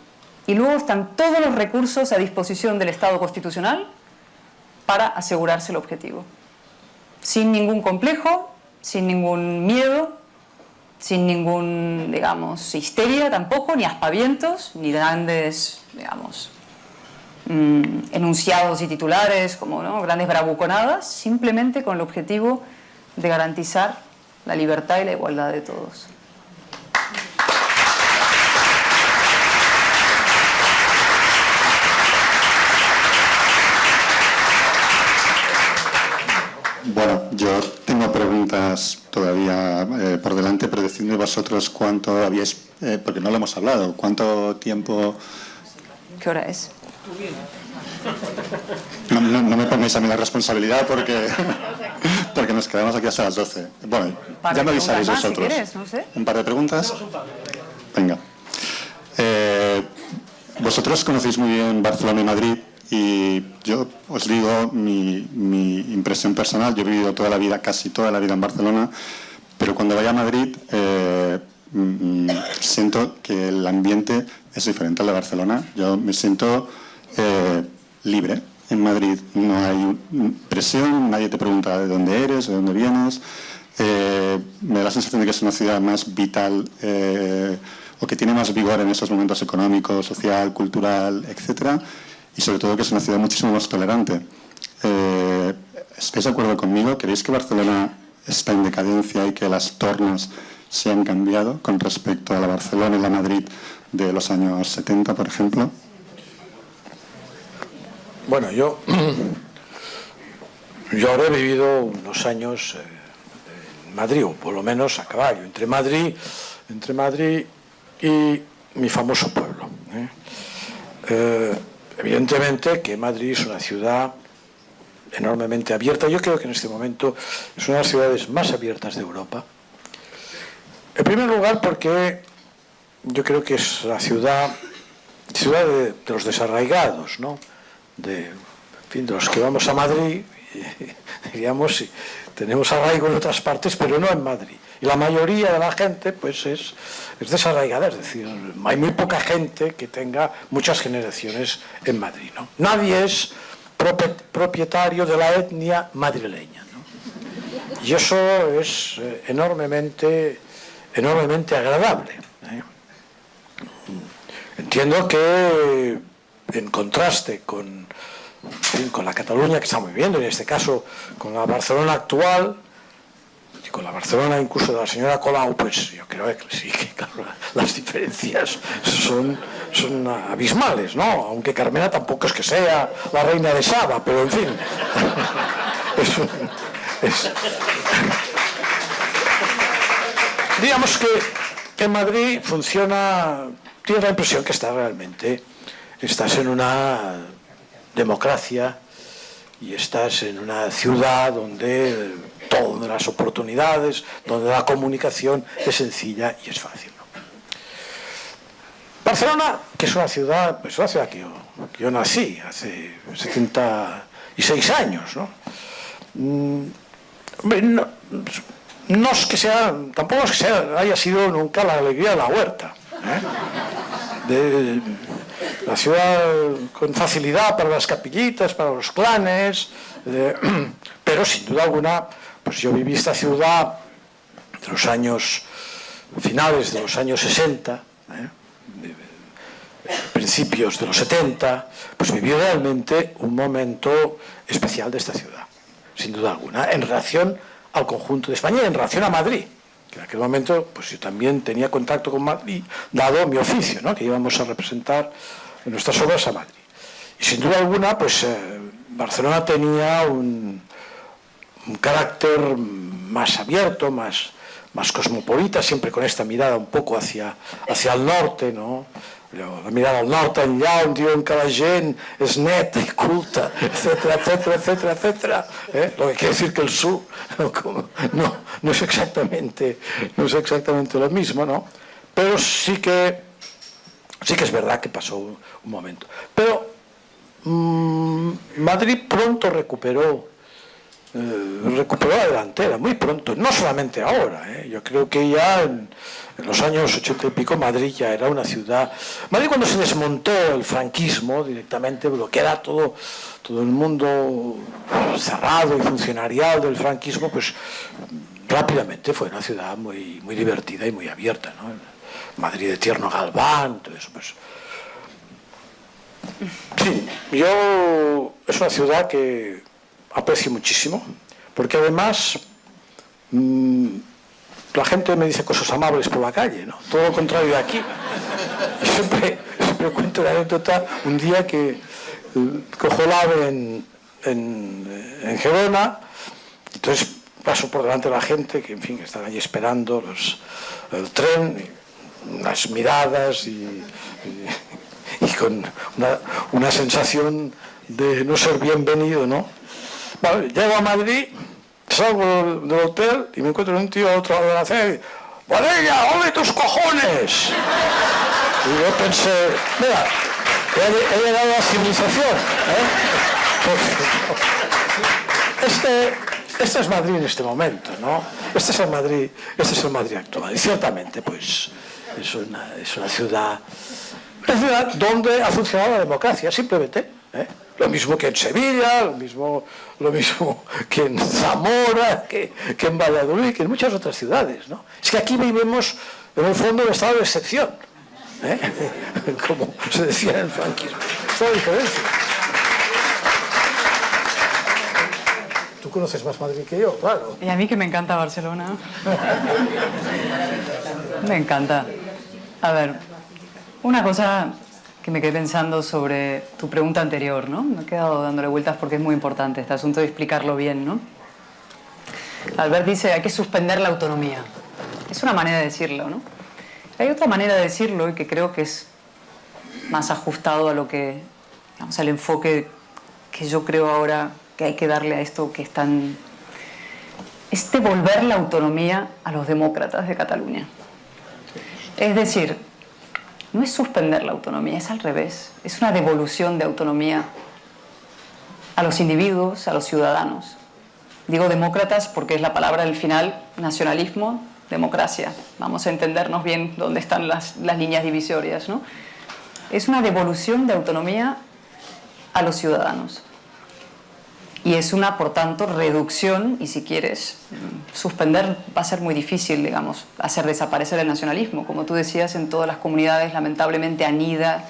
Y luego están todos los recursos a disposición del Estado constitucional para asegurarse el objetivo. Sin ningún complejo, sin ningún miedo, sin ningún, digamos, histeria tampoco, ni aspavientos, ni grandes, digamos, enunciados y titulares, como, ¿no?, grandes bravuconadas, simplemente con el objetivo de garantizar la libertad y la igualdad de todos. Yo tengo preguntas todavía por delante, pero decidme vosotros cuánto habíais, porque no lo hemos hablado, cuánto tiempo... ¿Qué hora es? No me pongáis a mí la responsabilidad porque nos quedamos aquí hasta las 12. Bueno, ya me avisaréis vosotros. Si quieres, no sé. ¿Un par de preguntas? Venga. Vosotros conocéis muy bien Barcelona y Madrid y yo os digo mi impresión personal. Yo he vivido toda la vida, casi toda la vida en Barcelona, pero cuando vaya a Madrid siento que el ambiente es diferente al de Barcelona. Yo me siento libre. En Madrid no hay presión, nadie te pregunta de dónde eres, de dónde vienes. Me da la sensación de que es una ciudad más vital o que tiene más vigor en estos momentos económico, social, cultural, etcétera, y sobre todo que es una ciudad muchísimo más tolerante. ¿Estáis de acuerdo conmigo? ¿Creéis que Barcelona está en decadencia y que las tornas se han cambiado con respecto a la Barcelona y la Madrid de los años 70, por ejemplo? Bueno, yo ahora he vivido unos años en Madrid, o por lo menos a caballo, entre Madrid y mi famoso pueblo. Evidentemente que Madrid es una ciudad enormemente abierta. Yo creo que en este momento es una de las ciudades más abiertas de Europa. En primer lugar porque yo creo que es la ciudad de los desarraigados, ¿no? De los que vamos a Madrid, diríamos, tenemos arraigo en otras partes, pero no en Madrid. Y la mayoría de la gente pues es desarraigada, es decir, hay muy poca gente que tenga muchas generaciones en Madrid, ¿no? Nadie es propietario de la etnia madrileña, ¿no? Y eso es enormemente agradable, ¿eh? Entiendo que en contraste con la Cataluña que estamos viviendo, en este caso con la Barcelona actual y con la Barcelona incluso de la señora Colau, pues yo creo que sí, que claro, las diferencias son abismales, ¿no? Aunque Carmena tampoco es que sea la reina de Saba, pero en fin digamos que en Madrid funciona, tienes la impresión que estás en una democracia y estás en una ciudad donde todas las oportunidades, donde la comunicación es sencilla y es fácil, ¿no? Barcelona, que es una ciudad, pues una ciudad que yo nací hace 76 años, ¿no? No es que sea, tampoco es que haya sido nunca la alegría de la huerta, ¿eh? La ciudad con facilidad para las capillitas, para los clanes, pero sin duda alguna, pues yo viví esta ciudad de los años finales de los años 60, principios de los 70, pues viví realmente un momento especial de esta ciudad, sin duda alguna, en relación al conjunto de España y en relación a Madrid. Que en aquel momento pues yo también tenía contacto con Madrid, dado mi oficio, ¿no? Que íbamos a representar en nuestras obras a Madrid. Y sin duda alguna, pues Barcelona tenía un carácter más abierto, más cosmopolita, siempre con esta mirada un poco hacia el norte, ¿no? La mirada al norte, enllà on diuen que la gent és neta i culta, etcétera, etcétera, etcétera, etcétera. Lo que quiere decir que el sur no es exactamente lo mismo, ¿no? Pero sí que es verdad que pasó un momento. Pero Madrid pronto recuperó la delantera, muy pronto, no solamente ahora, yo creo que ya en los años 80 y pico Madrid ya era una ciudad. Madrid, cuando se desmontó el franquismo directamente, lo que era todo el mundo cerrado y funcionarial del franquismo, pues rápidamente fue una ciudad muy, muy divertida y muy abierta, ¿no? Madrid de Tierno Galván, todo eso, pues. Sí, es una ciudad que aprecio muchísimo, porque además la gente me dice cosas amables por la calle, ¿no? Todo lo contrario de aquí. Y siempre cuento la anécdota, un día que cojo el AVE en Gerona, entonces paso por delante de la gente, que en fin, que están allí esperando el tren, unas miradas y con una sensación de no ser bienvenido, ¿no? Bueno, llego a Madrid, salgo del hotel y me encuentro un tío al otro lado de la acera y dice: ¡Boadella, ole tus cojones! Y yo pensé, mira, he llegado a la civilización, Este es Madrid en este momento, ¿no? Este es el Madrid actual. Y ciertamente, pues, es una ciudad donde ha funcionado la democracia, simplemente. Lo mismo que en Sevilla, lo mismo que en Zamora, que en Valladolid, que en muchas otras ciudades, ¿no? Es que aquí vivimos, en el fondo, un estado de excepción, como se decía en el franquismo. Es la diferencia. Tú conoces más Madrid que yo, claro. Y a mí que me encanta Barcelona. Me encanta. A ver, una cosa que me quedé pensando sobre tu pregunta anterior, ¿no? Me he quedado dándole vueltas porque es muy importante este asunto de explicarlo bien, ¿no? Albert dice, hay que suspender la autonomía. Es una manera de decirlo, ¿no? Hay otra manera de decirlo y que creo que es más ajustado a lo que, digamos, al enfoque que yo creo ahora que hay que darle a esto que es devolver la autonomía a los demócratas de Cataluña. Es decir, no es suspender la autonomía, es al revés. Es una devolución de autonomía a los individuos, a los ciudadanos. Digo demócratas porque es la palabra del final, nacionalismo, democracia. Vamos a entendernos bien dónde están las líneas divisorias, ¿no? Es una devolución de autonomía a los ciudadanos. Y es una, por tanto, reducción, y si quieres, suspender va a ser muy difícil, digamos, hacer desaparecer el nacionalismo. Como tú decías, en todas las comunidades lamentablemente anida,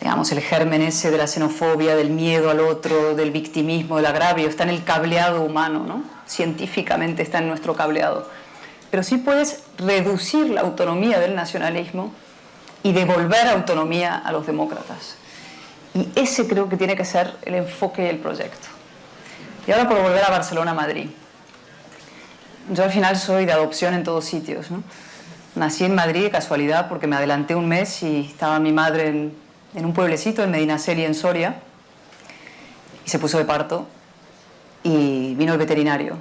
digamos, el germen ese de la xenofobia, del miedo al otro, del victimismo, del agravio, está en el cableado humano, ¿no? Científicamente está en nuestro cableado. Pero sí puedes reducir la autonomía del nacionalismo y devolver autonomía a los demócratas. Y ese creo que tiene que ser el enfoque y el proyecto. Y ahora por volver a Barcelona-Madrid. Yo al final soy de adopción en todos sitios, ¿no? Nací en Madrid de casualidad porque me adelanté un mes y estaba mi madre en un pueblecito en Medinaceli, en Soria, y se puso de parto y vino el veterinario.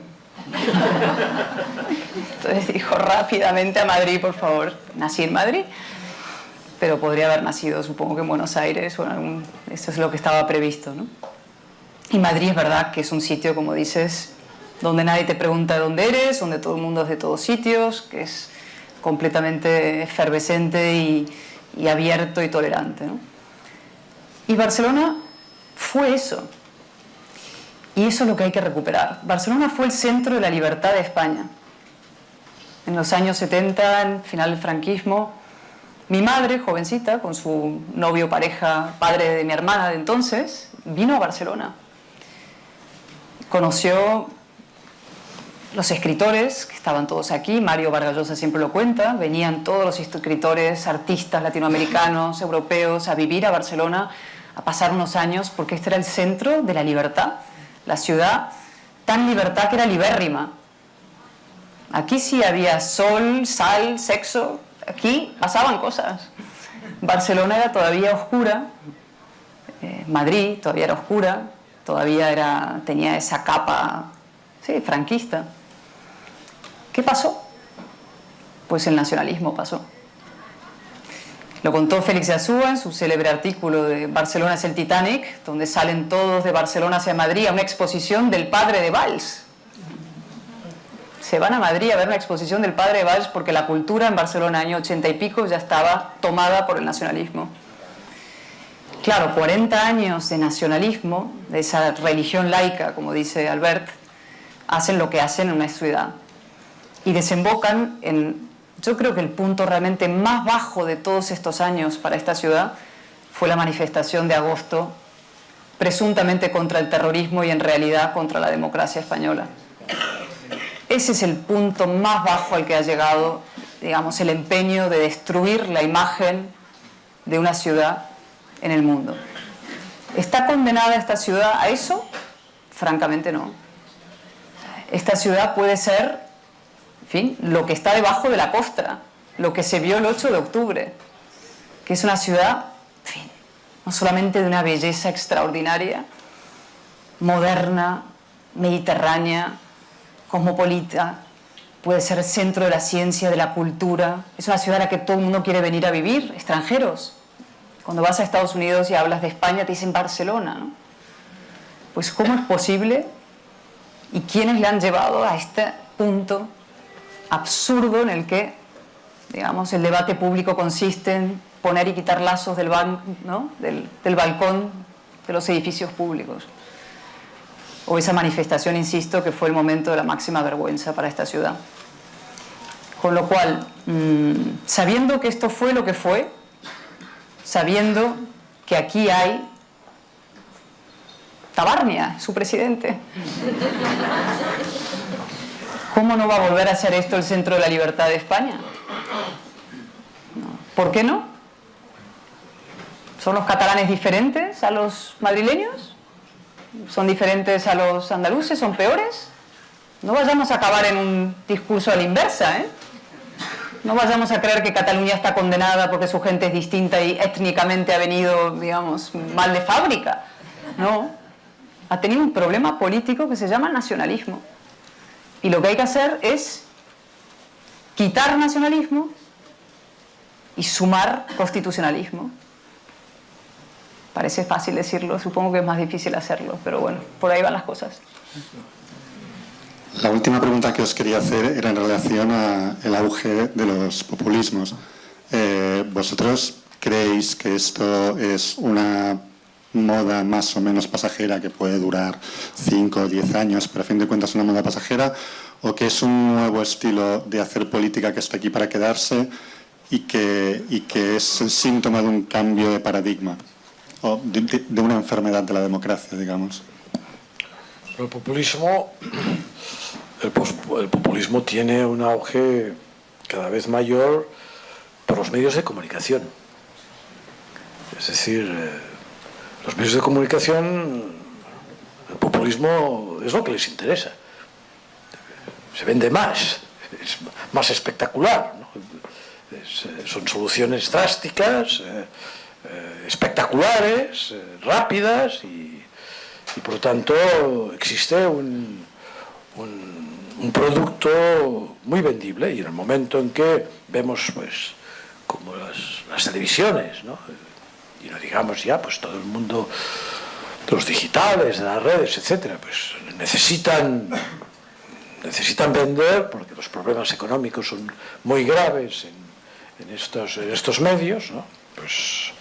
Entonces dijo rápidamente a Madrid, por favor. Nací en Madrid, pero podría haber nacido, supongo que en Buenos Aires, o eso es lo que estaba previsto, ¿no? Y Madrid es verdad que es un sitio, como dices, donde nadie te pregunta de dónde eres, donde todo el mundo es de todos sitios, que es completamente efervescente y abierto y tolerante, ¿no? Y Barcelona fue eso. Y eso es lo que hay que recuperar. Barcelona fue el centro de la libertad de España. En los años 70, al final del franquismo, mi madre, jovencita, con su novio, pareja, padre de mi hermana de entonces, vino a Barcelona. Conoció los escritores, que estaban todos aquí, Mario Vargas Llosa siempre lo cuenta, venían todos los escritores, artistas latinoamericanos, europeos, a vivir a Barcelona, a pasar unos años, porque este era el centro de la libertad, la ciudad tan libertad que era libérrima. Aquí sí había sol, sal, sexo, aquí pasaban cosas. Barcelona era todavía oscura, Madrid todavía era oscura, todavía tenía esa capa, sí, franquista. ¿Qué pasó? Pues el nacionalismo pasó. Lo contó Félix de Azúa en su célebre artículo de Barcelona es el Titanic, donde salen todos de Barcelona hacia Madrid a una exposición del padre de Valls. Se van a Madrid a ver una exposición del padre de Valls porque la cultura en Barcelona, año 80 y pico, ya estaba tomada por el nacionalismo. Claro, 40 años de nacionalismo, de esa religión laica, como dice Albert, hacen lo que hacen en una ciudad. Y desembocan en, yo creo que el punto realmente más bajo de todos estos años para esta ciudad fue la manifestación de agosto, presuntamente contra el terrorismo y en realidad contra la democracia española. Ese es el punto más bajo al que ha llegado, digamos, el empeño de destruir la imagen de una ciudad en el mundo. ¿Está condenada esta ciudad a eso? Francamente no. esta ciudad puede ser, en fin, lo que está debajo de la costra, lo que se vio el 8 de octubre, que es una ciudad, en fin, no solamente de una belleza extraordinaria, moderna, mediterránea, cosmopolita, puede ser centro de la ciencia, de la cultura. Es una ciudad a la que todo el mundo quiere venir a vivir, extranjeros. Cuando vas a Estados Unidos y hablas de España, te dicen Barcelona, ¿no? Pues ¿cómo es posible? ¿Y quiénes le han llevado a este punto absurdo en el que, digamos, el debate público consiste en poner y quitar lazos del balcón de los edificios públicos? O esa manifestación, insisto, que fue el momento de la máxima vergüenza para esta ciudad. Con lo cual, sabiendo que esto fue lo que fue, sabiendo que aquí hay Tabarnia, su presidente, ¿cómo no va a volver a ser esto el centro de la libertad de España? ¿Por qué no? ¿Son los catalanes diferentes a los madrileños? ¿Son diferentes a los andaluces? ¿Son peores? No vayamos a acabar en un discurso a la inversa, ¿eh? No vayamos a creer que Cataluña está condenada porque su gente es distinta y étnicamente ha venido, digamos, mal de fábrica. No. Ha tenido un problema político que se llama nacionalismo. Y lo que hay que hacer es quitar nacionalismo y sumar constitucionalismo. Parece fácil decirlo, supongo que es más difícil hacerlo, pero bueno, por ahí van las cosas. La última pregunta que os quería hacer era en relación al auge de los populismos. ¿Vosotros creéis que esto es una moda más o menos pasajera que puede durar 5 o 10 años, pero a fin de cuentas una moda pasajera, o que es un nuevo estilo de hacer política que está aquí para quedarse y que es el síntoma de un cambio de paradigma o de una enfermedad de la democracia, digamos? El populismo tiene un auge cada vez mayor por los medios de comunicación. Es decir, los medios de comunicación, el populismo es lo que les interesa. Se vende más, es más espectacular, ¿no? Son soluciones drásticas, espectaculares, rápidas y por lo tanto existe un producto muy vendible, y en el momento en que vemos pues como las televisiones, ¿no? Y no digamos ya pues todo el mundo de los digitales, de las redes, etcétera, pues necesitan vender porque los problemas económicos son muy graves en estos medios, ¿no? Pues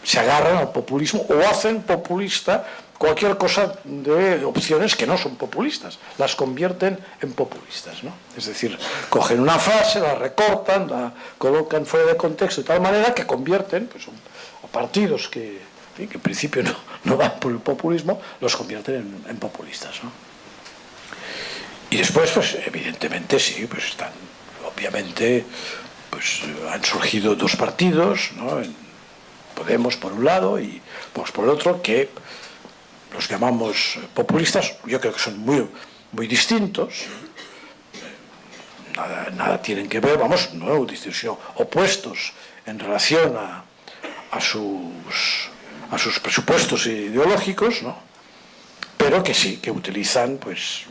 se agarran al populismo o hacen populista cualquier cosa de opciones que no son populistas, las convierten en populistas, ¿no? Es decir, cogen una frase, la recortan, la colocan fuera de contexto de tal manera que convierten pues, a partidos que en principio no van por el populismo, los convierten en populistas, ¿no? Y después, pues evidentemente sí, pues están, obviamente, pues han surgido dos partidos, ¿no? Podemos por un lado y Vox por el otro, que los llamamos populistas. Yo creo que son muy distintos, nada tienen que ver, vamos, no distintos, sino opuestos en relación a sus presupuestos ideológicos, ¿no? Pero que sí, que utilizan pues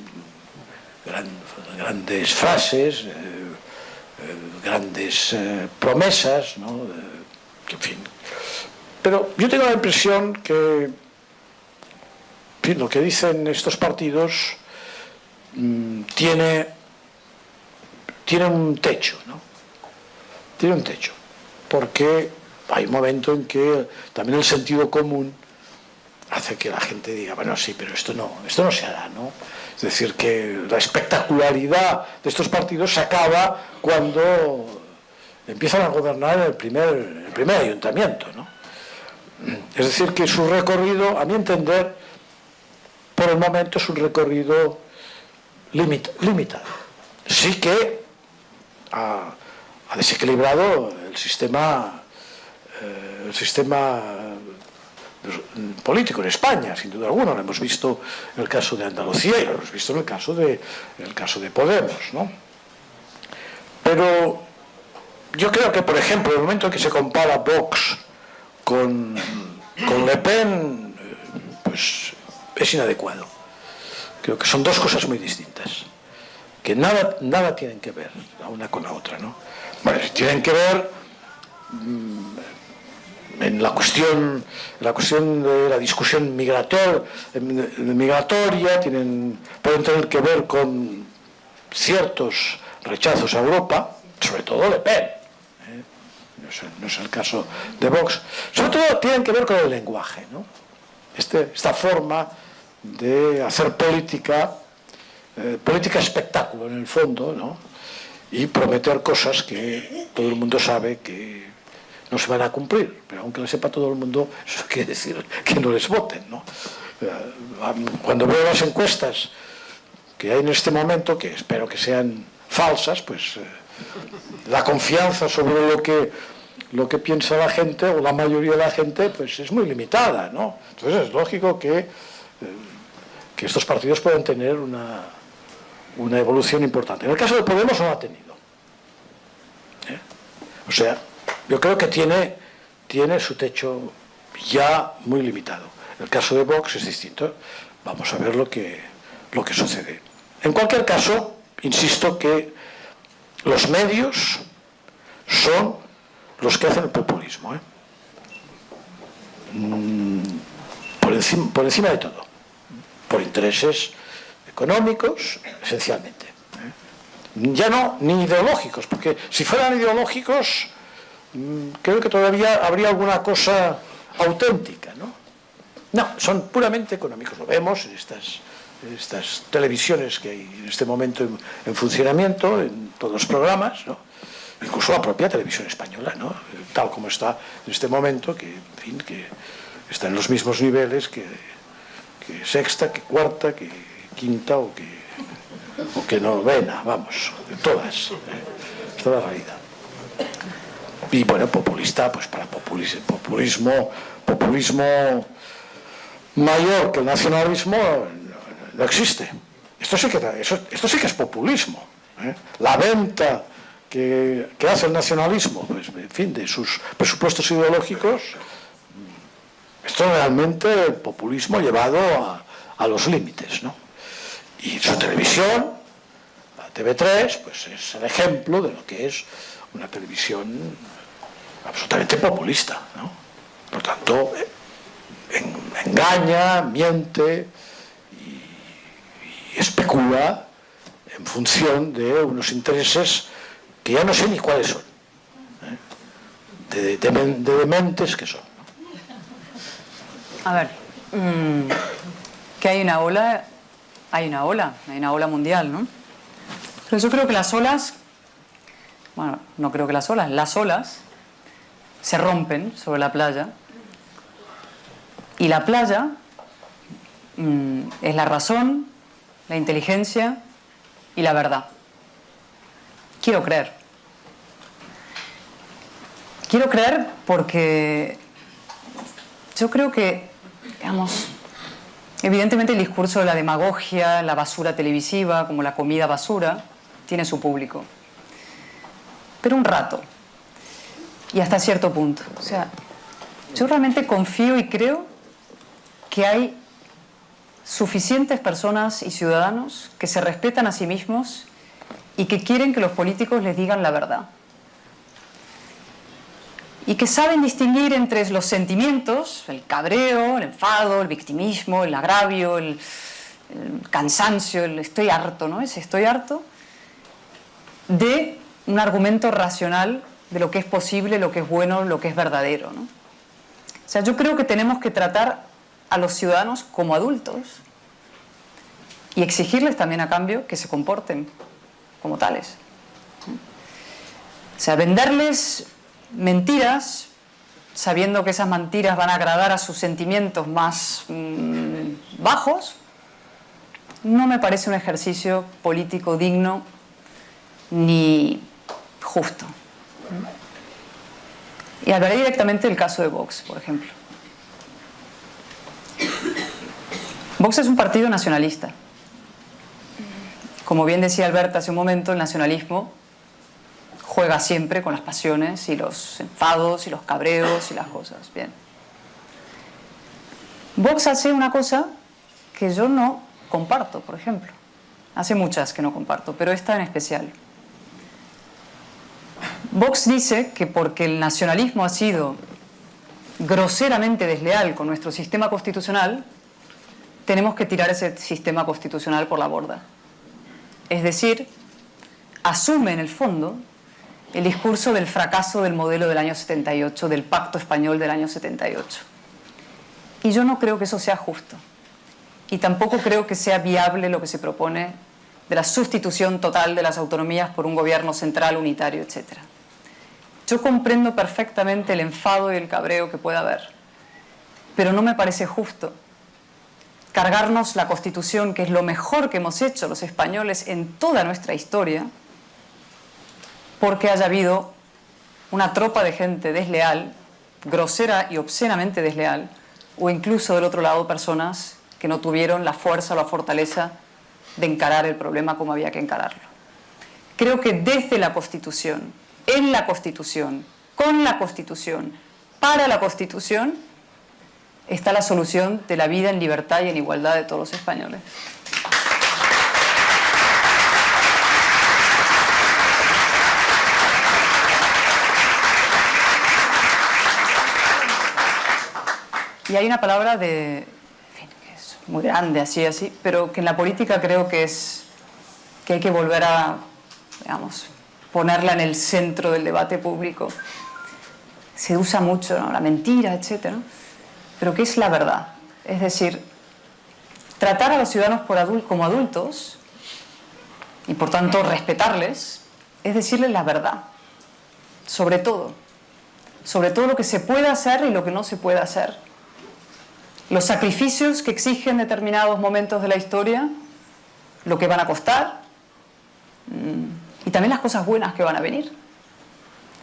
grandes frases, grandes promesas, ¿no? En fin. Pero yo tengo la impresión que, en fin, lo que dicen estos partidos tiene un techo, ¿no? Tiene un techo, porque hay un momento en que también el sentido común hace que la gente diga, bueno, sí, pero esto no se hará, ¿no? Es decir, que la espectacularidad de estos partidos se acaba cuando empiezan a gobernar el primer ayuntamiento, ¿no? Es decir, que su recorrido, a mi entender, por el momento es un recorrido limitado. Sí que ha desequilibrado el sistema político en España, sin duda alguna. Lo hemos visto en el caso de Andalucía y lo hemos visto en el caso de Podemos, ¿no? Pero yo creo que, por ejemplo, en el momento en que se compara Vox con Le Pen, pues es inadecuado. Creo que son dos cosas muy distintas, que nada tienen que ver la una con la otra, ¿no? Bueno, tienen que ver en la cuestión de la discusión migratoria, pueden tener que ver con ciertos rechazos a Europa, sobre todo Le Pen, no es el caso de Vox, sobre todo tienen que ver con el lenguaje, ¿no? Esta forma de hacer política espectáculo en el fondo, ¿no? Y prometer cosas que todo el mundo sabe que no se van a cumplir, pero aunque lo sepa todo el mundo, eso quiere decir que no les voten, ¿no? Cuando veo las encuestas que hay en este momento, que espero que sean falsas, pues la confianza sobre lo que piensa la gente, o la mayoría de la gente, pues es muy limitada, ¿no? Entonces es lógico que estos partidos puedan tener una evolución importante. En el caso de Podemos no la ha tenido. O sea, yo creo que tiene su techo ya muy limitado. El caso de Vox es distinto. Vamos a ver lo que sucede. En cualquier caso, insisto que los medios son los que hacen el populismo, por encima de todo, por intereses económicos, esencialmente. Ya no, ni ideológicos, porque si fueran ideológicos, creo que todavía habría alguna cosa auténtica, ¿no? No, son puramente económicos. Lo vemos en estas televisiones que hay en este momento en funcionamiento, en todos los programas, ¿no? Incluso la propia televisión española, ¿no? Tal como está en este momento, que, en fin, que está en los mismos niveles que Sexta, que Cuarta, que Quinta o que Novena, vamos, todas, es toda la realidad. Y bueno, populista, pues para populismo mayor que el nacionalismo no existe. Esto sí que es populismo, ¿eh? La venta que hace el nacionalismo, pues, en fin, de sus presupuestos ideológicos, esto es realmente el populismo llevado a los límites, ¿no? Y su televisión, la TV3, pues es el ejemplo de lo que es una televisión absolutamente populista, ¿no? Por tanto, engaña, miente y especula en función de unos intereses que ya no sé ni cuáles son, de dementes que son, ¿no? A ver, que hay una ola mundial, ¿no? Pero yo creo que las olas se rompen sobre la playa, y la playa es la razón, la inteligencia y la verdad. Quiero creer porque yo creo que, digamos, evidentemente el discurso de la demagogia, la basura televisiva, como la comida basura, tiene su público. Pero un rato. Y hasta cierto punto. O sea, yo realmente confío y creo que hay suficientes personas y ciudadanos que se respetan a sí mismos y que quieren que los políticos les digan la verdad. Y que saben distinguir entre los sentimientos, el cabreo, el enfado, el victimismo, el agravio, el cansancio, el estoy harto, ¿no? Ese estoy harto, de un argumento racional de lo que es posible, lo que es bueno, lo que es verdadero, ¿no? O sea, yo creo que tenemos que tratar a los ciudadanos como adultos y exigirles también a cambio que se comporten como tales. O sea, venderles mentiras sabiendo que esas mentiras van a agradar a sus sentimientos más bajos, no me parece un ejercicio político digno ni justo. Y hablaré directamente del caso de Vox, por ejemplo. Vox es un partido nacionalista. Como bien decía Albert hace un momento, el nacionalismo juega siempre con las pasiones y los enfados y los cabreos y las cosas. Bien. Vox hace una cosa que yo no comparto, por ejemplo. Hace muchas que no comparto, pero esta en especial. Vox dice que porque el nacionalismo ha sido groseramente desleal con nuestro sistema constitucional, tenemos que tirar ese sistema constitucional por la borda. Es decir, asume en el fondo el discurso del fracaso del modelo del año 78, del pacto español del año 78. Y yo no creo que eso sea justo. Y tampoco creo que sea viable lo que se propone de la sustitución total de las autonomías por un gobierno central, unitario, etc. Yo comprendo perfectamente el enfado y el cabreo que pueda haber, pero no me parece justo cargarnos la Constitución, que es lo mejor que hemos hecho los españoles en toda nuestra historia, porque haya habido una tropa de gente desleal, grosera y obscenamente desleal, o incluso del otro lado personas que no tuvieron la fuerza o la fortaleza de encarar el problema como había que encararlo. Creo que desde la Constitución, en la Constitución, con la Constitución, para la Constitución, está la solución de la vida en libertad y en igualdad de todos los españoles. Y hay una palabra que es muy grande, así, pero que en la política creo que hay que volver a, digamos, ponerla en el centro del debate público. Se usa mucho, ¿no?, la mentira, etc., ¿no? Pero ¿qué es la verdad? Es decir, tratar a los ciudadanos como adultos y por tanto respetarles es decirles la verdad, sobre todo lo que se puede hacer y lo que no se puede hacer, los sacrificios que exigen determinados momentos de la historia, lo que van a costar y también las cosas buenas que van a venir.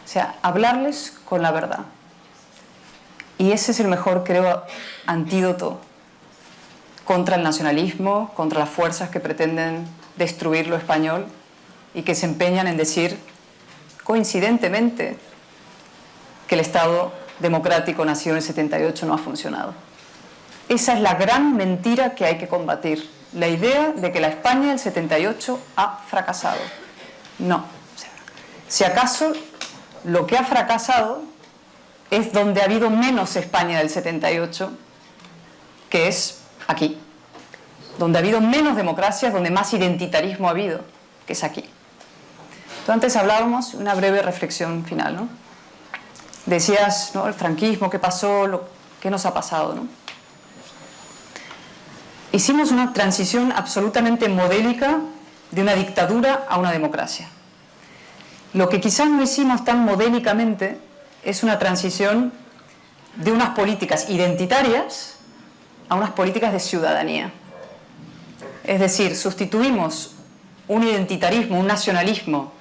O sea, hablarles con la verdad. Y ese es el mejor, creo, antídoto contra el nacionalismo, contra las fuerzas que pretenden destruir lo español y que se empeñan en decir, coincidentemente, que el Estado democrático nacido en el 78 no ha funcionado. Esa es la gran mentira que hay que combatir. La idea de que la España del 78 ha fracasado. No. Si acaso lo que ha fracasado es donde ha habido menos España del 78, que es aquí. Donde ha habido menos democracias, donde más identitarismo ha habido, que es aquí. Entonces, antes hablábamos, una breve reflexión final, ¿no? Decías, ¿no?, el franquismo, ¿qué pasó? ¿Qué nos ha pasado, no? Hicimos una transición absolutamente modélica de una dictadura a una democracia. Lo que quizás no hicimos tan modélicamente es una transición de unas políticas identitarias a unas políticas de ciudadanía. Es decir, sustituimos un identitarismo, un nacionalismo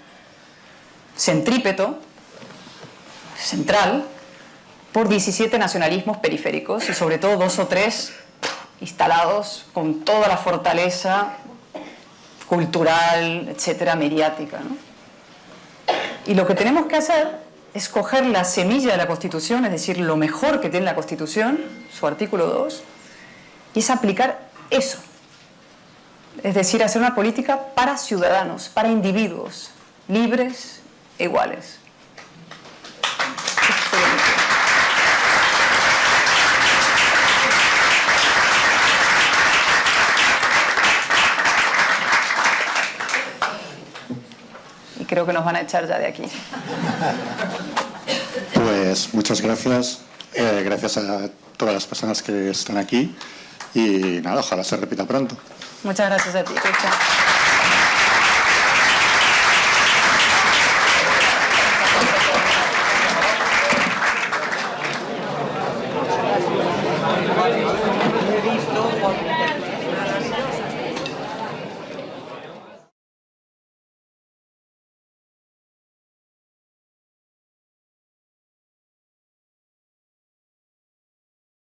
centrípeto, central, por 17 nacionalismos periféricos y sobre todo 2 o 3 instalados con toda la fortaleza cultural, etcétera, mediática, ¿no? Y lo que tenemos que hacer es coger la semilla de la Constitución, es decir, lo mejor que tiene la Constitución, su artículo 2, y es aplicar eso. Es decir, hacer una política para ciudadanos, para individuos, libres e iguales. Y creo que nos van a echar ya de aquí. Pues muchas gracias. Gracias a todas las personas que están aquí. Y nada, ojalá se repita pronto. Muchas gracias a ti, Cristian.